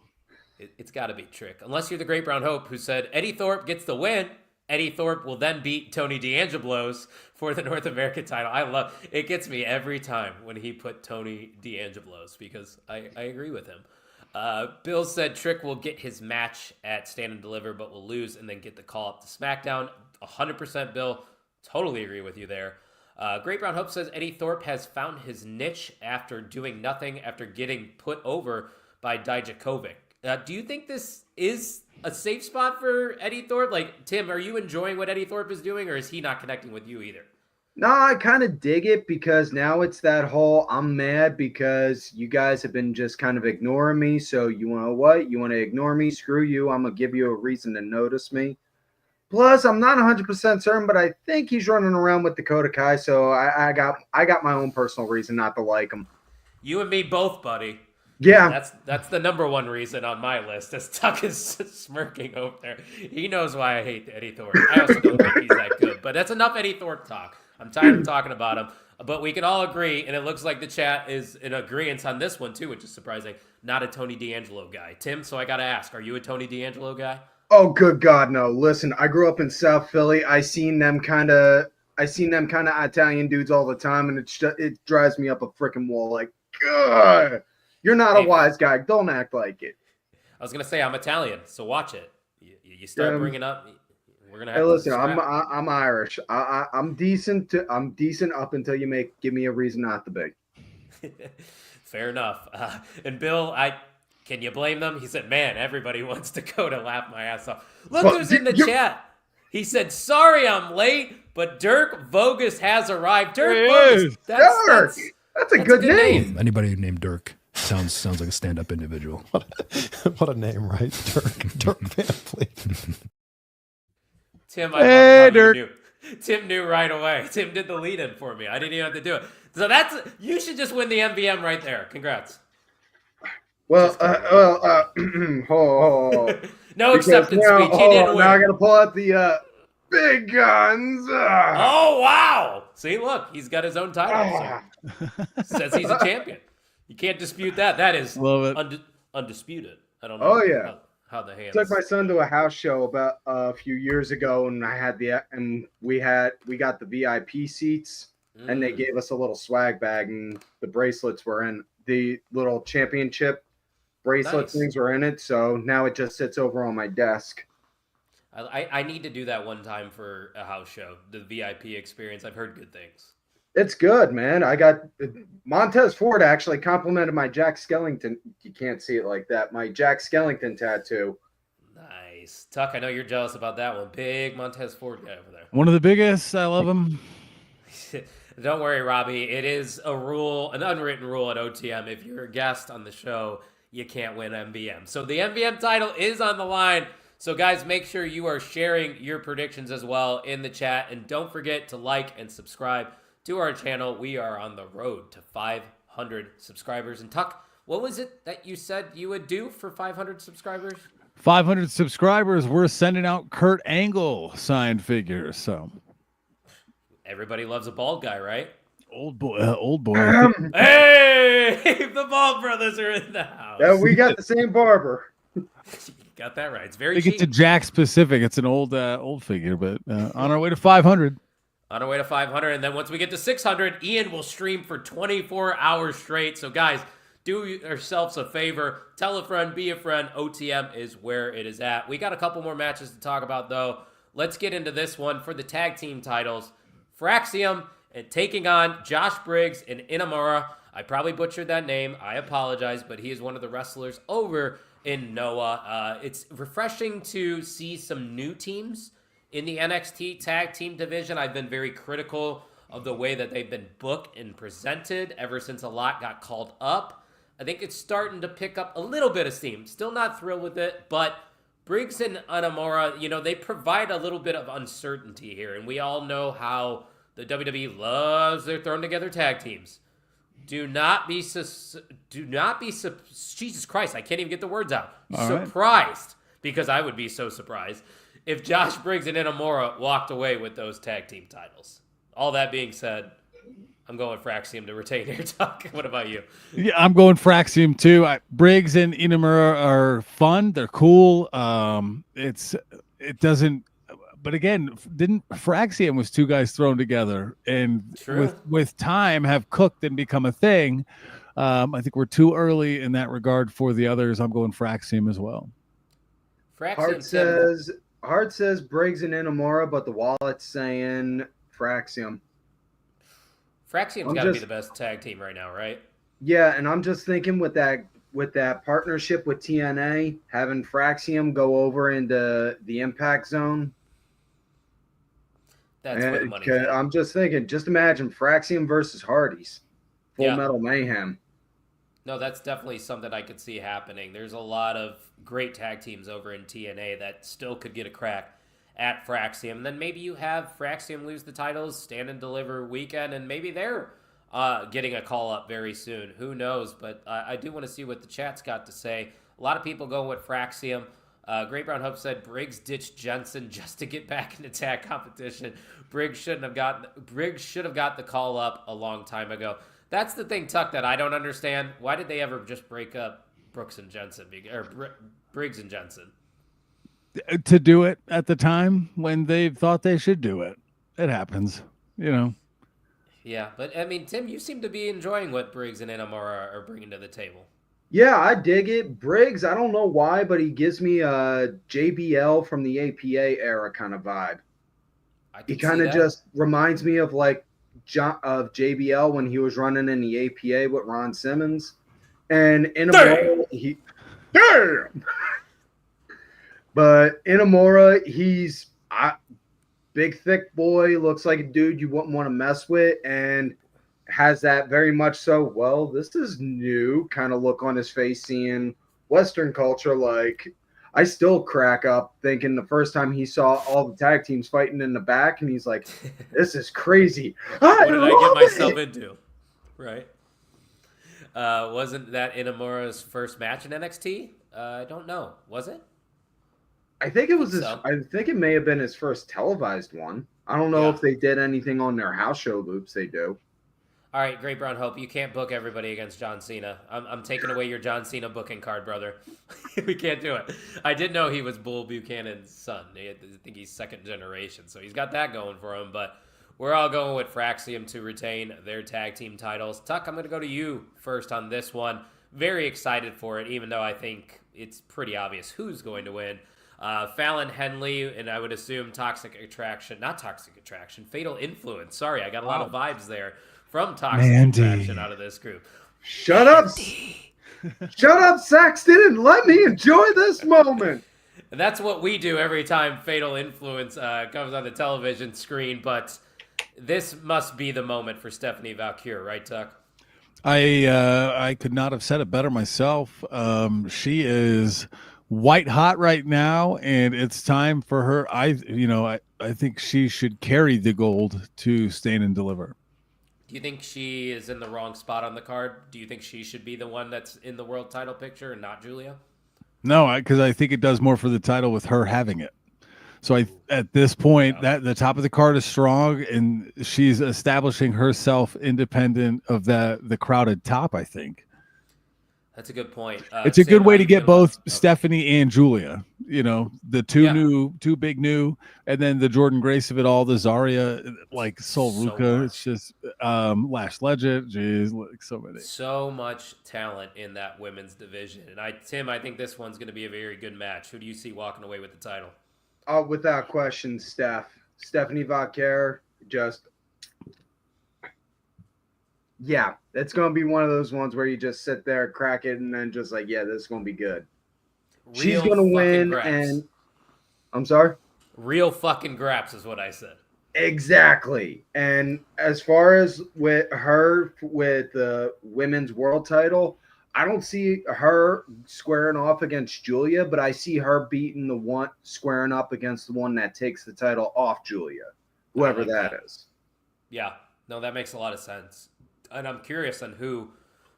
It's got to be Trick, unless you're the Great Brown Hope who said Eddie Thorpe gets the win. Eddie Thorpe will then beat Tony D'Angelo's for the North American title. I love it. Gets me every time when he put Tony D'Angelo's because I agree with him. Bill said Trick will get his match at Stand and Deliver, but will lose and then get the call up to SmackDown. 100% Bill. Totally agree with you there. Great Brown Hope says Eddie Thorpe has found his niche after doing nothing after getting put over by Dijakovic. Do you think this is a safe spot for Eddie Thorpe? Like, Tim, are you enjoying what Eddie Thorpe is doing, or is he not connecting with you either? No, I kind of dig it because now it's that whole I'm mad because you guys have been just kind of ignoring me. So you know what? You want to ignore me? Screw you. I'm going to give you a reason to notice me. Plus, I'm not 100% certain, but I think he's running around with Dakota Kai. So I got my own personal reason not to like him. You and me both, buddy. Yeah. That's the number one reason on my list. As Tuck is smirking over there. He knows why I hate Eddie Thorpe. I also don't think he's that good. But that's enough Eddie Thorpe talk. I'm tired of talking about him. But we can all agree, and it looks like the chat is in agreement on this one too, which is surprising. Not a Tony D'Angelo guy. Tim, so I got to ask, are you a Tony D'Angelo guy? Oh, good God, no. Listen, I grew up in South Philly. I seen them kind of Italian dudes all the time, and it drives me up a freaking wall. Like, God, you're not a wise guy. Don't act like it. I was gonna say I'm Italian, so watch it. You start bringing up. We're gonna have. Hey, listen, I'm Irish. I'm decent. I'm decent up until you give me a reason not to be. Fair enough. And Bill, can you blame them? He said, "Man, everybody wants to go to laugh my ass off." Look who's in the chat. He said, "Sorry, I'm late, but Dirk Vogus has arrived." Dirk Vogus. That's a good name. Anybody named Dirk sounds like a stand-up individual. What a name, right? Dirk family. Tim, I love how you knew. Tim knew right away. Tim did the lead-in for me. I didn't even have to do it. So you should just win the MVM right there. Congrats. Well, No acceptance speech. He didn't win. Now I got to pull out the big guns. Oh, wow. See, look, he's got his own title. So. Says he's a champion. You can't dispute that. That is undisputed. I don't know. Oh, yeah. How the hands. Took my son to a house show about a few years ago, and we got the VIP seats, and they gave us a little swag bag, and the bracelets were in the little championship bracelet things were in it. So now it just sits over on my desk. I need to do that one time for a house show, the VIP experience. I've heard good things. It's good, man. I got Montez Ford actually complimented my Jack Skellington. You can't see it like that. My Jack Skellington tattoo. Nice. Tuck, I know you're jealous about that one. Big Montez Ford guy over there. One of the biggest. I love him. Don't worry, Robbie. It is a rule, an unwritten rule at OTM. If you're a guest on the show, you can't win MVM. So the MVM title is on the line. So guys, make sure you are sharing your predictions as well in the chat. And don't forget to like and subscribe to our channel. We are on the road to 500 subscribers. And Tuck, what was it that you said you would do for 500 subscribers? 500 subscribers. We're sending out Kurt Angle signed figures. So everybody loves a bald guy, right? Old boy. Hey, the Bald brothers are in the house. Yeah, we got the same barber. Got that right. It's very I think cheap. it's a Jack specific. It's an old figure, but on our way to 500. On our way to 500, and then once we get to 600, Ian will stream for 24 hours straight. So guys, do yourselves a favor. Tell a friend, be a friend. OTM is where it is at. We got a couple more matches to talk about, though. Let's get into this one for the tag team titles. Fraxium and taking on Josh Briggs and Inamura. I probably butchered that name. I apologize, but he is one of the wrestlers over in Noah. It's refreshing to see some new teams in the NXT tag team division. I've been very critical of the way that they've been booked and presented ever since a lot got called up. I think it's starting to pick up a little bit of steam. Still not thrilled with it, but Briggs and Inamura, they provide a little bit of uncertainty here, and we all know how the WWE loves their thrown together tag teams. Do not be Jesus Christ, I can't even get the words out. Surprised, because I would be so surprised if Josh Briggs and Inamura walked away with those tag team titles. All that being said, I'm going Fraxium to retain here, Tuck. What about you? Yeah, I'm going Fraxium too. Briggs and Inamura are fun. They're cool. But again, Fraxium was two guys thrown together, and with time have cooked and become a thing. I think we're too early in that regard for the others. I'm going Fraxium as well. Heart says Briggs and Inamura, but the wallet's saying Fraxium. Fraxium's got to be the best tag team right now, right? Yeah, and I'm just thinking with that partnership with TNA, having Fraxium go over into the Impact Zone. That's where the money's at. I'm just thinking, just imagine Fraxium versus Hardys. Full Metal Mayhem. No, that's definitely something I could see happening. There's a lot of great tag teams over in TNA that still could get a crack at Fraxium. Then maybe you have Fraxium lose the titles, Stand and Deliver weekend, and maybe they're getting a call up very soon. Who knows? But I do want to see what the chat's got to say. A lot of people go with Fraxium. Great Brown Hope said Briggs ditched Jensen just to get back in tag competition. Briggs should have got the call up a long time ago. That's the thing, Tuck, that I don't understand. Why did they ever just break up Brooks and Jensen, or Briggs and Jensen? To do it at the time when they thought they should do it. It happens, Yeah, but I mean, Tim, you seem to be enjoying what Briggs and Inamura are bringing to the table. Yeah, I dig it. Briggs, I don't know why, but he gives me a JBL from the APA era kind of vibe. He kind of just reminds me of of JBL when he was running in the APA with Ron Simmons. And Inamura, damn! But Inamura, he's big, thick boy, looks like a dude you wouldn't want to mess with, and has that very much so, well, this is new kind of look on his face, seeing Western culture. Like, I still crack up thinking the first time he saw all the tag teams fighting in the back, and he's like, this is crazy. What did I get myself into? Right. Wasn't that Inamura's first match in NXT? I don't know. Was it? I think it was I think it may have been his first televised one. I don't know if they did anything on their house show loops. They do. All right, Great Brown Hope, you can't book everybody against John Cena. I'm taking away your John Cena booking card, brother. We can't do it. I did know he was Bull Buchanan's son. I think he's second generation, so he's got that going for him. But we're all going with Fraxium to retain their tag team titles. Tuck, I'm going to go to you first on this one. Very excited for it, even though I think it's pretty obvious who's going to win. Fallon Henley, and I would assume Fatal Influence. Sorry, I got a lot of vibes there from Toxic Attraction out of this group. Shut up, Saxton, and let me enjoy this moment. And that's what we do every time Fatal Influence comes on the television screen, but this must be the moment for Stephanie Valkyrie, right, Tuck? I could not have said it better myself. She is white hot right now, and it's time for her. I think she should carry the gold to Stand and Deliver. Do you think she is in the wrong spot on the card? Do you think she should be the one that's in the world title picture and not Julia? No, because I think it does more for the title with her having it. So at this point, that the top of the card is strong, and she's establishing herself independent of the crowded top, I think. That's a good point. It's a good way to get both Stephanie and Julia, the two big new, and then the Jordan Grace of it all, the Zarya, like Sol Ruka. It's just Lash Legend. Jeez, like so much talent in that women's division. And Tim, I think this one's going to be a very good match. Who do you see walking away with the title? Without question, Stephanie Valkyrie, yeah, it's going to be one of those ones where you just sit there, crack it, and then just this is going to be good. She's going to win, and I'm sorry? Real fucking graps is what I said. Exactly. And as far as with her with the women's world title, I don't see her squaring off against Julia, but I see her beating the one, squaring up against the one that takes the title off Julia, whoever that is. Yeah, no, that makes a lot of sense. And I'm curious on who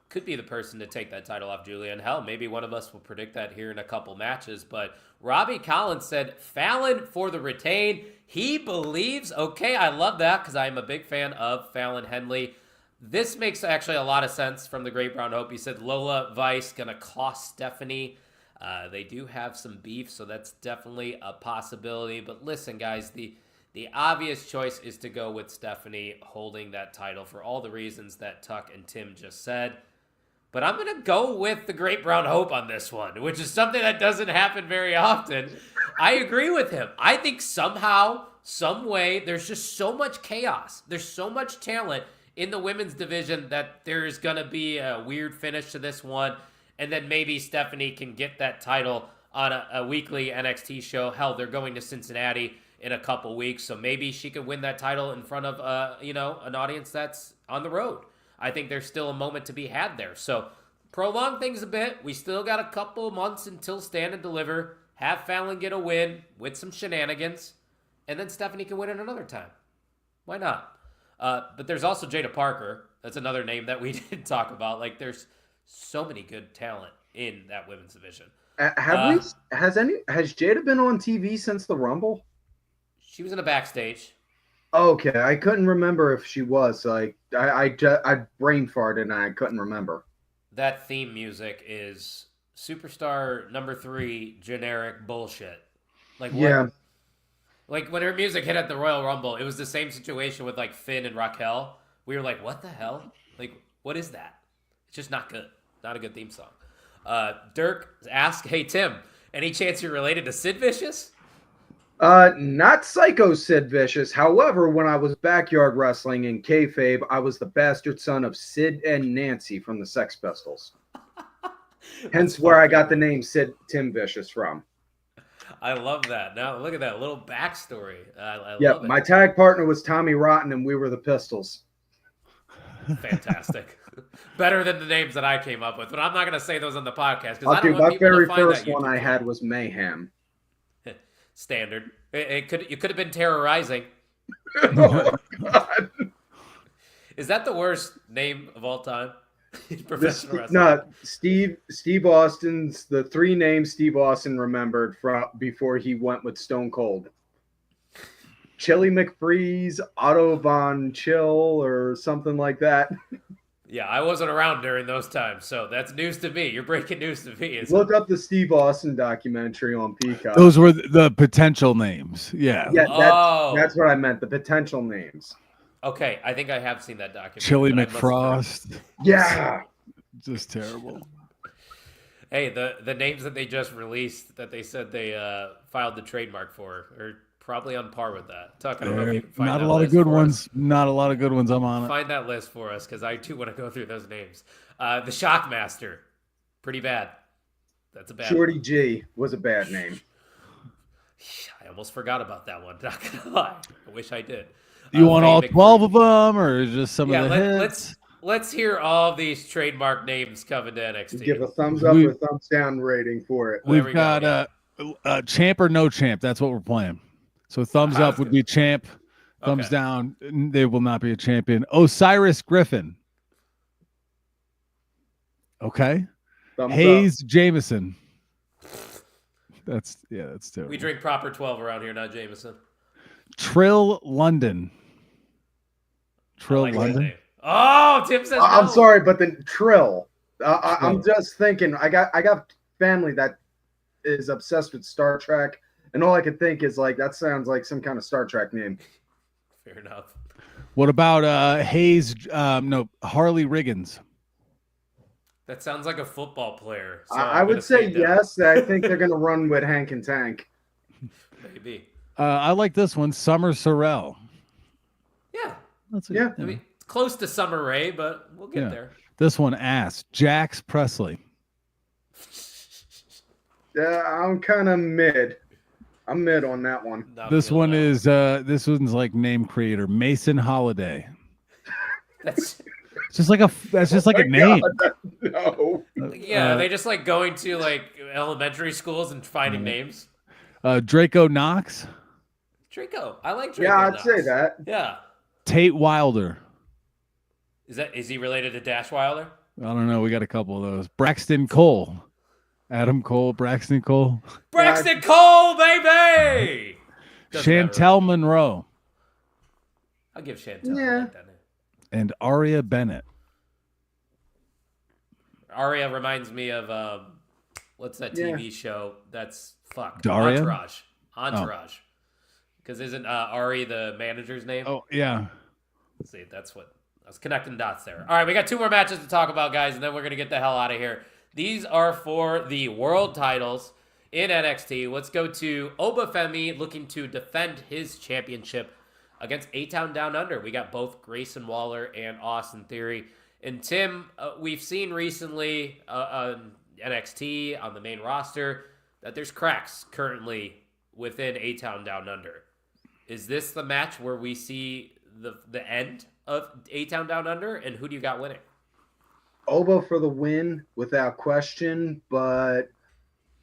could be the person to take that title off Julia. And hell, maybe one of us will predict that here in a couple matches. But Robbie Collins said Fallon for the retain. He believes. Okay, I love that because I'm a big fan of Fallon Henley. This makes actually a lot of sense from the Great Brown Hope. He said Lola Vice going to cost Stephanie. They do have some beef, so that's definitely a possibility. But listen, guys, the obvious choice is to go with Stephanie holding that title for all the reasons that Tuck and Tim just said. But I'm going to go with the Great Brown Hope on this one, which is something that doesn't happen very often. I agree with him. I think somehow, some way, there's just so much chaos. There's so much talent in the women's division that there's going to be a weird finish to this one. And then maybe Stephanie can get that title on a weekly NXT show. Hell, they're going to Cincinnati in a couple weeks, so maybe she can win that title in front of an audience that's on the road. I think there's still a moment to be had there. So prolong things a bit. We still got a couple months until Stand and Deliver. Have Fallon get a win with some shenanigans, and then Stephanie can win it another time. Why not? But there's also Jada Parker. That's another name that we didn't talk about. Like, there's so many good talent in that women's division. Has Jada been on TV since the Rumble? She was in a backstage. Okay, I couldn't remember if she was. Like, I brain farted and I couldn't remember. That theme music is superstar number 3 generic bullshit. Like, what? Yeah. Like, when her music hit at the Royal Rumble, it was the same situation with, like, Finn and Raquel. We were like, what the hell? Like, what is that? It's just not good. Not a good theme song. Dirk asked, hey, Tim, any chance you're related to Sid Vicious? Not Psycho Sid Vicious. However, when I was backyard wrestling in kayfabe, I was the bastard son of Sid and Nancy from the Sex Pistols. Hence where I got the name Tim Vicious from. I love that. Now, look at that little backstory. I Yep, love it. my tag partner was Tommy Rotten, and we were the Pistols. Fantastic. Better than the names that I came up with, but I'm not going to say those on the podcast because I don't Dude, want my people very to find first that one YouTube I channel. had was Mayhem. Standard. You could have been terrorizing. Oh, God. Is that the worst name of all time? Professional wrestling. No, Steve Austin's the 3 names Steve Austin remembered from before he went with Stone Cold. Chili McFreeze, Otto Von Chill, or something like that. Yeah, I wasn't around during those times, so that's news to me. You're breaking news to me. Look up the Steve Austin documentary on Peacock. Those were the potential names. Yeah. Yeah, Oh. that's what I meant. The potential names. Okay, I think I have seen that documentary. Chili but I must have- McFrost. Yeah. Just terrible. Hey, the names that they just released that they said they filed the trademark for are probably on par with that. Tuck, I don't know if you can find Not that a lot of list good for ones. us. Not a lot of good ones. I'm on it. Find that list for us because I too want to go through those names. The Shockmaster, pretty bad. That's a bad Shorty one. G was a bad name. I almost forgot about that one. Not gonna lie. I wish I did. You want all Faye 12 McFreeze. of them, or just some Yeah, of the hits? let's hear all these trademark names coming to NXT. Give a thumbs up We- or thumbs down rating for it. There We've we go, got champ or no champ. That's what we're playing. So thumbs I was up would gonna- be champ. Thumbs Okay. down, they will not be a champion. Osiris Griffin. Okay. Thumbs Hayes Jameson. That's terrible. We drink proper 12 around here, not Jameson. Trill London. I Trill like that London. name. Oh, Tim says up. I'm no. sorry, but then Trill. I'm just thinking. I got family that is obsessed with Star Trek, and all I could think is like that sounds like some kind of Star Trek name. Fair enough. What about Hayes? No, Harley Riggins. That sounds like a football player. So I I'm would gonna say no. yes. I think they're gonna run with Hank and Tank. Maybe. I like this one, Summer Sorrell. Yeah. That's Yeah. I mean, it's close to Summer Rae, but we'll get Yeah. there. This one, Ass Jax Presley. I'm kind of mid. I'm mid on that one. Not This feeling one that. is this one's like name creator Mason Holiday. That's, It's just like that's just like a Oh my name. God, no. yeah, they just like going to like elementary schools and finding names. Draco Knox, Draco. I like Draco. Yeah, I'd Knox. say that. Yeah. Tate Wilder. Is he related to Dash Wilder? I don't know. We got a couple of those. Braxton Cole, Adam Cole, Braxton Cole, Braxton Cole, baby. Doesn't matter. Chantel Monroe, I'll give Chantel. I Yeah. like that name. and Aria Bennett. Aria reminds me of what's that TV show? That's Daria? Entourage. Entourage. Because isn't Ari the manager's name? Oh yeah. See, that's what I was connecting dots there. All right, we got 2 more matches to talk about, guys, and then we're gonna get the hell out of here. These are for the world titles in NXT. Let's go to Obafemi looking to defend his championship against A-Town Down Under. We got both Grayson Waller and Austin Theory. And Tim, we've seen recently on NXT on the main roster that there's cracks currently within A-Town Down Under. Is this the match where we see the end of A-Town Down Under, and who do you got winning? Oba for the win without question, but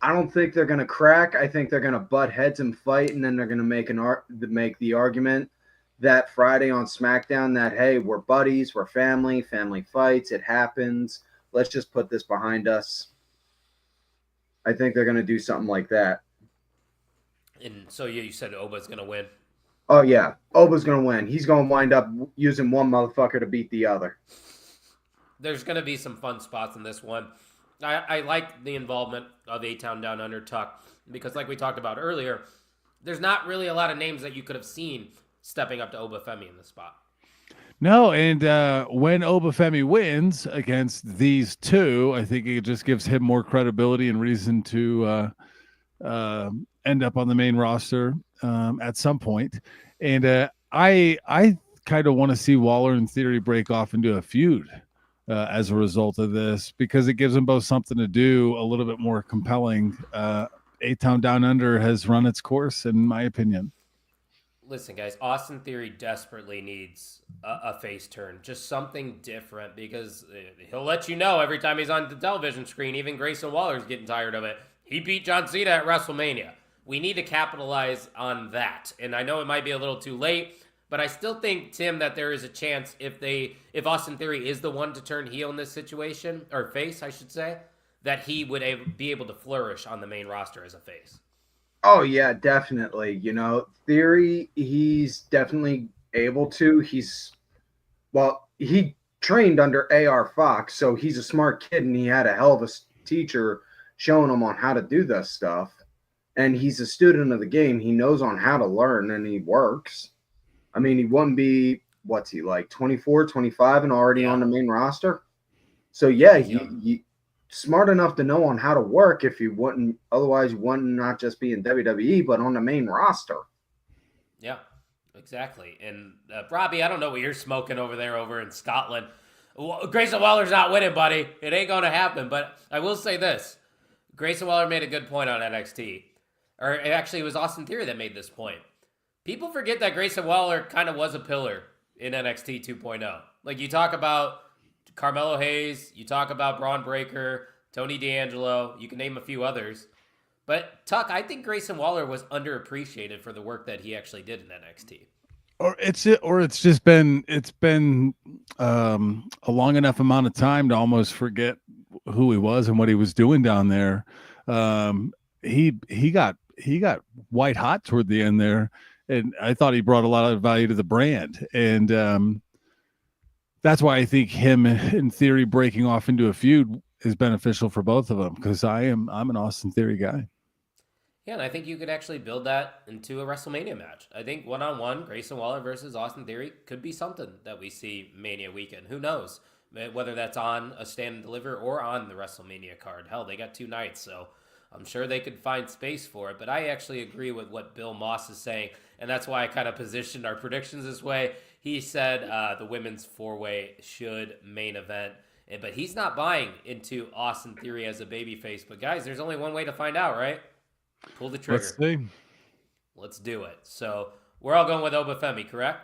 I don't think they're going to crack. I think they're going to butt heads and fight, and then they're going to make the argument that Friday on SmackDown that, hey, we're buddies, we're family fights, it happens. Let's just put this behind us. I think they're going to do something like that. And so you said Oba's going to win. Oh, yeah. Oba's going to win. He's going to wind up using one motherfucker to beat the other. There's going to be some fun spots in this one. I like the involvement of A-Town Down Under Tuck because, like we talked about earlier, there's not really a lot of names that you could have seen stepping up to Obafemi in this spot. No, and when Obafemi wins against these two, I think it just gives him more credibility and reason to end up on the main roster at some point. And I kind of want to see Waller and Theory break off into a feud as a result of this, because it gives them both something to do a little bit more compelling. A-Town Down Under has run its course, in my opinion. Listen, guys, Austin Theory desperately needs a face turn, just something different, because he'll let you know every time he's on the television screen. Even Grayson Waller's getting tired of it. He beat John Cena at WrestleMania. We need to capitalize on that. And I know it might be a little too late, but I still think, Tim, that there is a chance if Austin Theory is the one to turn heel in this situation, or face, I should say, that he would be able to flourish on the main roster as a face. Oh, yeah, definitely. You know, Theory, he's definitely able to. He trained under A.R. Fox, so he's a smart kid, and he had a hell of a teacher showing him on how to do this stuff. And he's a student of the game. He knows on how to learn, and he works. I mean, he wouldn't be, what's he, like 24, 25 and already on the main roster? So, yeah, he smart enough to know on how to work if you wouldn't, otherwise you wouldn't not just be in WWE, but on the main roster. Yeah, exactly. And Robbie, I don't know what you're smoking over in Scotland. Grayson Waller's not winning, buddy. It ain't going to happen. But I will say this. Grayson Waller made a good point on NXT. Or actually, it was Austin Theory that made this point. People forget that Grayson Waller kind of was a pillar in NXT 2.0. Like, you talk about Carmelo Hayes, you talk about Braun Breaker, Tony D'Angelo, you can name a few others. But, Tuck, I think Grayson Waller was underappreciated for the work that he actually did in NXT. It's been a long enough amount of time to almost forget who he was and what he was doing down there. He got white hot toward the end there, and I thought he brought a lot of value to the brand. And that's why I think him, in theory, breaking off into a feud is beneficial for both of them, because I'm an Austin Theory guy. Yeah, and I think you could actually build that into a WrestleMania match. I think one-on-one, Grayson Waller versus Austin Theory could be something that we see Mania weekend. Who knows? Whether that's on a Stand and Deliver or on the WrestleMania card. Hell, they got 2 nights, so I'm sure they could find space for it. But I actually agree with what Bill Moss is saying, and that's why I kind of positioned our predictions this way. He said the women's 4-way should main event, but he's not buying into Austin Theory as a babyface. But guys, there's only one way to find out, right? Pull the trigger. Let's see. Let's do it. So we're all going with Obafemi, correct?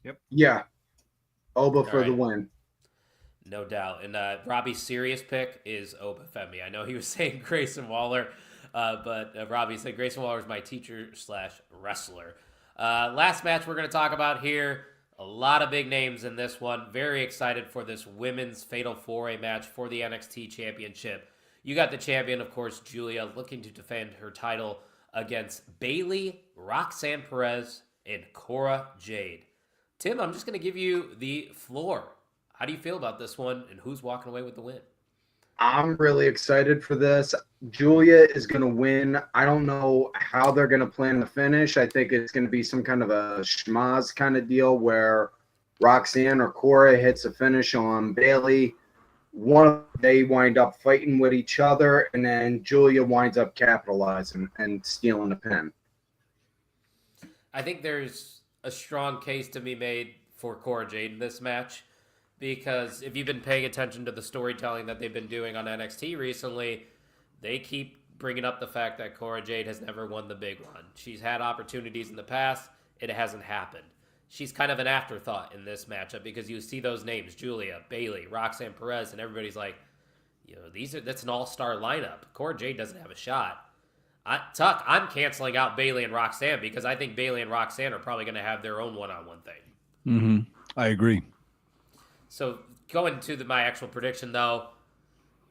Yep. Yeah. Oba for the win. No doubt. And Robbie's serious pick is Obafemi. I know he was saying Grayson Waller, but Robbie said Grayson Waller is my teacher/wrestler. Last match we're going to talk about here. A lot of big names in this one. Very excited for this women's Fatal 4-Way match for the NXT Championship. You got the champion, of course, Julia, looking to defend her title against Bayley, Roxanne Perez, and Cora Jade. Tim, I'm just going to give you the floor. How do you feel about this one, and who's walking away with the win? I'm really excited for this. Julia is going to win. I don't know how they're going to plan the finish. I think it's going to be some kind of a schmaz kind of deal where Roxanne or Cora hits a finish on Bayley. They wind up fighting with each other, and then Julia winds up capitalizing and stealing the pin. I think there's a strong case to be made for Cora Jade in this match, because if you've been paying attention to the storytelling that they've been doing on NXT recently, they keep bringing up the fact that Cora Jade has never won the big one. She's had opportunities in the past. It hasn't happened. She's kind of an afterthought in this matchup, because you see those names, Julia, Bayley, Roxanne Perez, and everybody's like, that's an all-star lineup. Cora Jade doesn't have a shot. Tuck, I'm canceling out Bayley and Roxanne because I think Bayley and Roxanne are probably going to have their own one-on-one thing. Mm-hmm. I agree. So going to my actual prediction, though,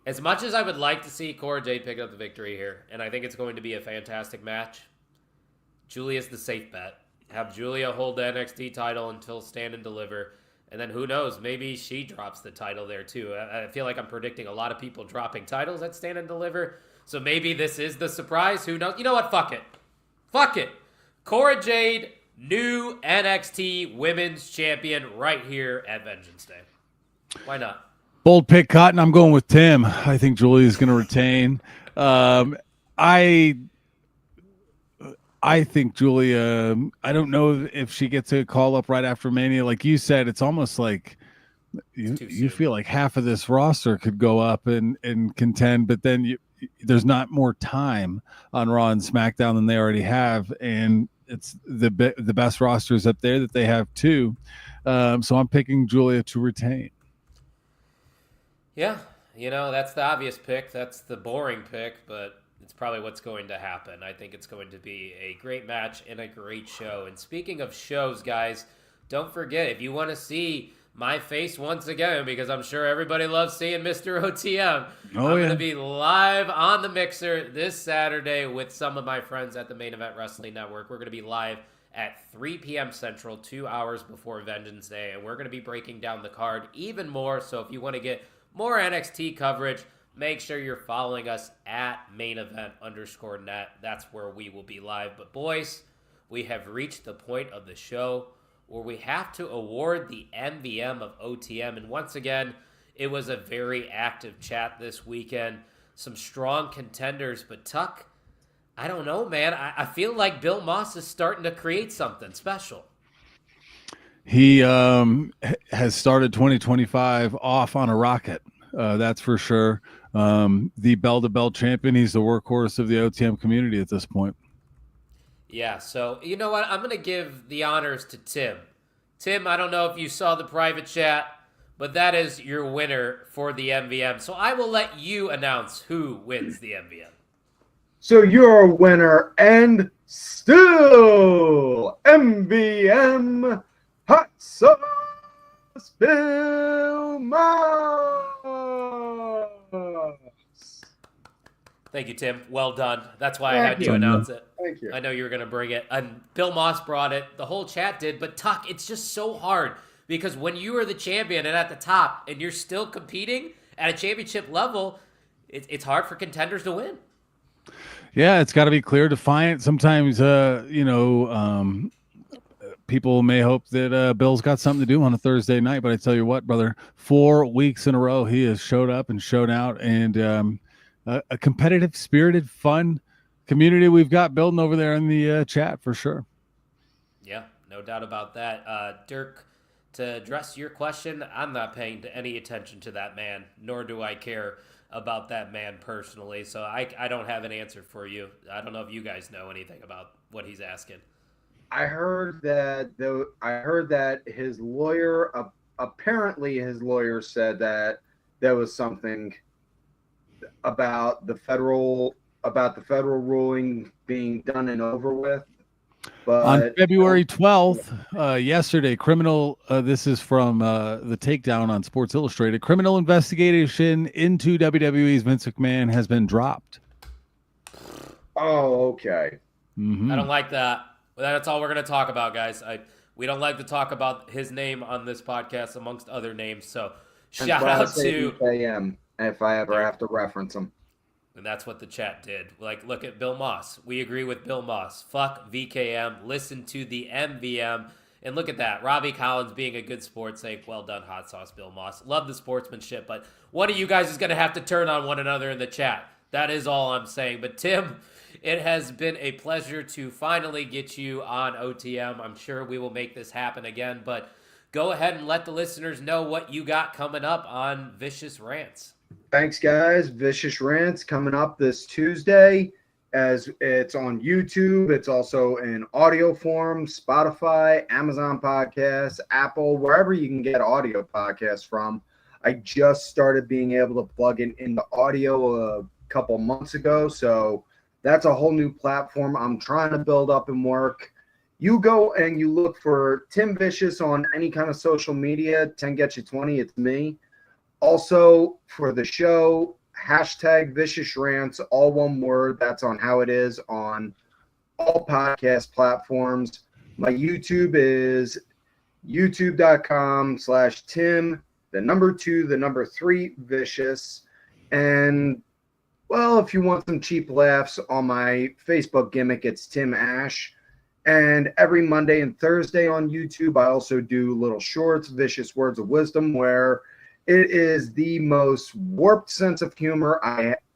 as much as I would like to see Cora Jade pick up the victory here, and I think it's going to be a fantastic match, Julia's the safe bet. Have Julia hold the NXT title until Stand and Deliver, and then who knows, maybe she drops the title there too. I feel like I'm predicting a lot of people dropping titles at Stand and Deliver, so maybe this is the surprise. Who knows? You know what? Fuck it. Fuck it. Cora Jade, new NXT Women's Champion right here at Vengeance Day. Why not? Bold pick, Cotton. I'm going with Tim. I think Julia's going to retain. I think Julia, I don't know if she gets a call up right after Mania. Like you said, it's almost like you feel like half of this roster could go up and contend, but then there's not more time on Raw and SmackDown than they already have. And it's the best rosters up there that they have too. So I'm picking Julia to retain. Yeah, that's the obvious pick. That's the boring pick, but it's probably what's going to happen. I think it's going to be a great match and a great show. And speaking of shows, guys, don't forget, if you want to see my face once again, because I'm sure everybody loves seeing Mr. OTM, I'm going to be live on the Mixer this Saturday with some of my friends at the Main Event Wrestling Network. We're going to be live at 3 p.m. Central, 2 hours before Vengeance Day, and we're going to be breaking down the card even more. So if you want to get more NXT coverage, make sure you're following us at mainevent_net. That's where we will be live. But boys, we have reached the point of the show where we have to award the MVM of OTM. And once again, it was a very active chat this weekend. Some strong contenders. But Tuck, I don't know, man. I feel like Bill Moss is starting to create something special. He has started 2025 off on a rocket. That's for sure. The bell-to-bell champion. He's the workhorse of the OTM community at this point. Yeah, so you know what? I'm going to give the honors to Tim. Tim, I don't know if you saw the private chat, but that is your winner for the MVM. So I will let you announce who wins the MVM. So your winner and still MVM Hot Sauce Bill Moss. Thank you, Tim. Well done. That's why I had to announce it. Thank you. I know you were going to bring it. And Bill Moss brought it. The whole chat did. But Tuck, it's just so hard because when you are the champion and at the top and you're still competing at a championship level, it's hard for contenders to win. Yeah, it's got to be clear, defiant. Sometimes, people may hope that Bill's got something to do on a Thursday night. But I tell you what, brother, 4 weeks in a row, he has showed up and shown out. And a competitive, spirited, fun community we've got building over there in the chat for sure. Yeah, no doubt about that. Dirk, to address your question, I'm not paying any attention to that man, nor do I care about that man personally. So I don't have an answer for you. I don't know if you guys know anything about what he's asking. I heard that his lawyer, apparently his lawyer said that there was something about the federal ruling being done and over with. But on February 12th, yesterday, this is from the Takedown on Sports Illustrated, criminal investigation into WWE's Vince McMahon has been dropped. Oh, okay. Mm-hmm. I don't like that. That's all we're going to talk about, guys. We don't like to talk about his name on this podcast amongst other names. So shout out to VKM if I ever have to reference him. And that's what the chat did. Like, look at Bill Moss. We agree with Bill Moss. Fuck VKM. Listen to the MVM. And look at that. Robbie Collins being a good sports sake. Well done, Hot Sauce Bill Moss. Love the sportsmanship, but one of you guys is going to have to turn on one another in the chat. That is all I'm saying. But Tim, it has been a pleasure to finally get you on OTM. I'm sure we will make this happen again, but go ahead and let the listeners know what you got coming up on Vicious Rants. Thanks, guys. Vicious Rants coming up this Tuesday. As it's on YouTube, it's also in audio form, Spotify, Amazon Podcasts, Apple, wherever you can get audio podcasts from. I just started being able to plug in the audio a couple months ago, so That's a whole new platform I'm trying to build up and work. You go and you look for Tim Vicious on any kind of social media. 10 gets you 20. It's me. Also for the show, hashtag Vicious Rants, all one word. That's on How It Is on all podcast platforms. My YouTube is youtube.com/Tim, 2 Vicious. And well, if you want some cheap laughs on my Facebook gimmick, it's Tim Ash. And every Monday and Thursday on YouTube, I also do little shorts, Vicious Words of Wisdom, where it is the most warped sense of humor.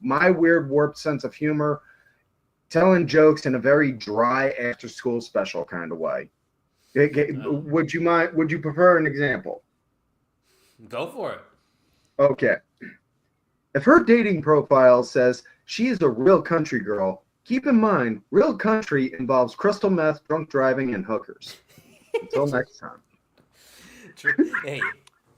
My weird warped sense of humor, telling jokes in a very dry after-school special kind of way. Would you prefer an example? Go for it. Okay. If her dating profile says she is a real country girl, keep in mind, real country involves crystal meth, drunk driving, and hookers. Until next time. Hey,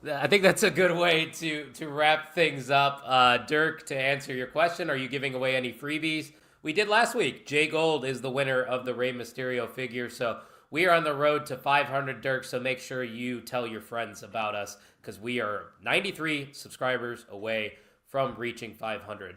I think that's a good way to wrap things up. Dirk, to answer your question, are you giving away any freebies? We did last week. Jay Gold is the winner of the Rey Mysterio figure, so we are on the road to 500, Dirk, so make sure you tell your friends about us because we are 93 subscribers away from reaching 500.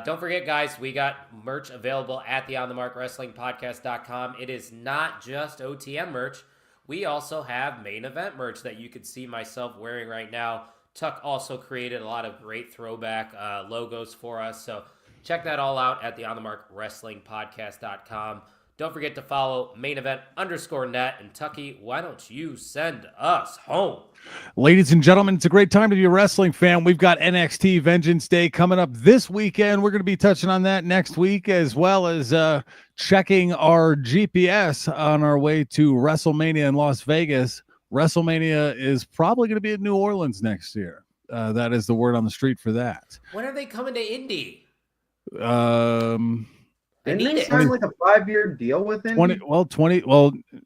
Don't forget, guys, we got merch available at the OnTheMarkWrestlingPodcast.com. It is not just OTM merch. We also have main event merch that you could see myself wearing right now. Tuck also created a lot of great throwback logos for us, so check that all out at the OnTheMarkWrestlingPodcast.com. Don't forget to follow mainevent_net. And Tucky, why don't you send us home? Ladies and gentlemen, it's a great time to be a wrestling fan. We've got NXT Vengeance Day coming up this weekend. We're going to be touching on that next week, as well as checking our GPS on our way to WrestleMania in Las Vegas. WrestleMania is probably going to be in New Orleans next year. That is the word on the street for that. When are they coming to Indy? Didn't they sign like a 5-year deal with Indy?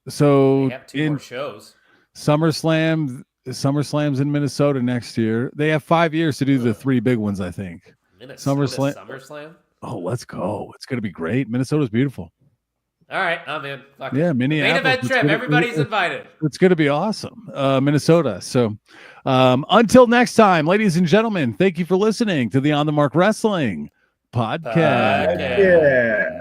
So they have 2 more shows. SummerSlam's in Minnesota next year. They have 5 years to do the 3 big ones, I think. SummerSlam? Oh, let's go. It's going to be great. Minnesota's beautiful. All right, I'm in. Yeah, Minneapolis. Main event trip. Everybody's invited. It's going to be awesome. Minnesota. So until next time, ladies and gentlemen, thank you for listening to the On the Mark Wrestling podcast. Yeah.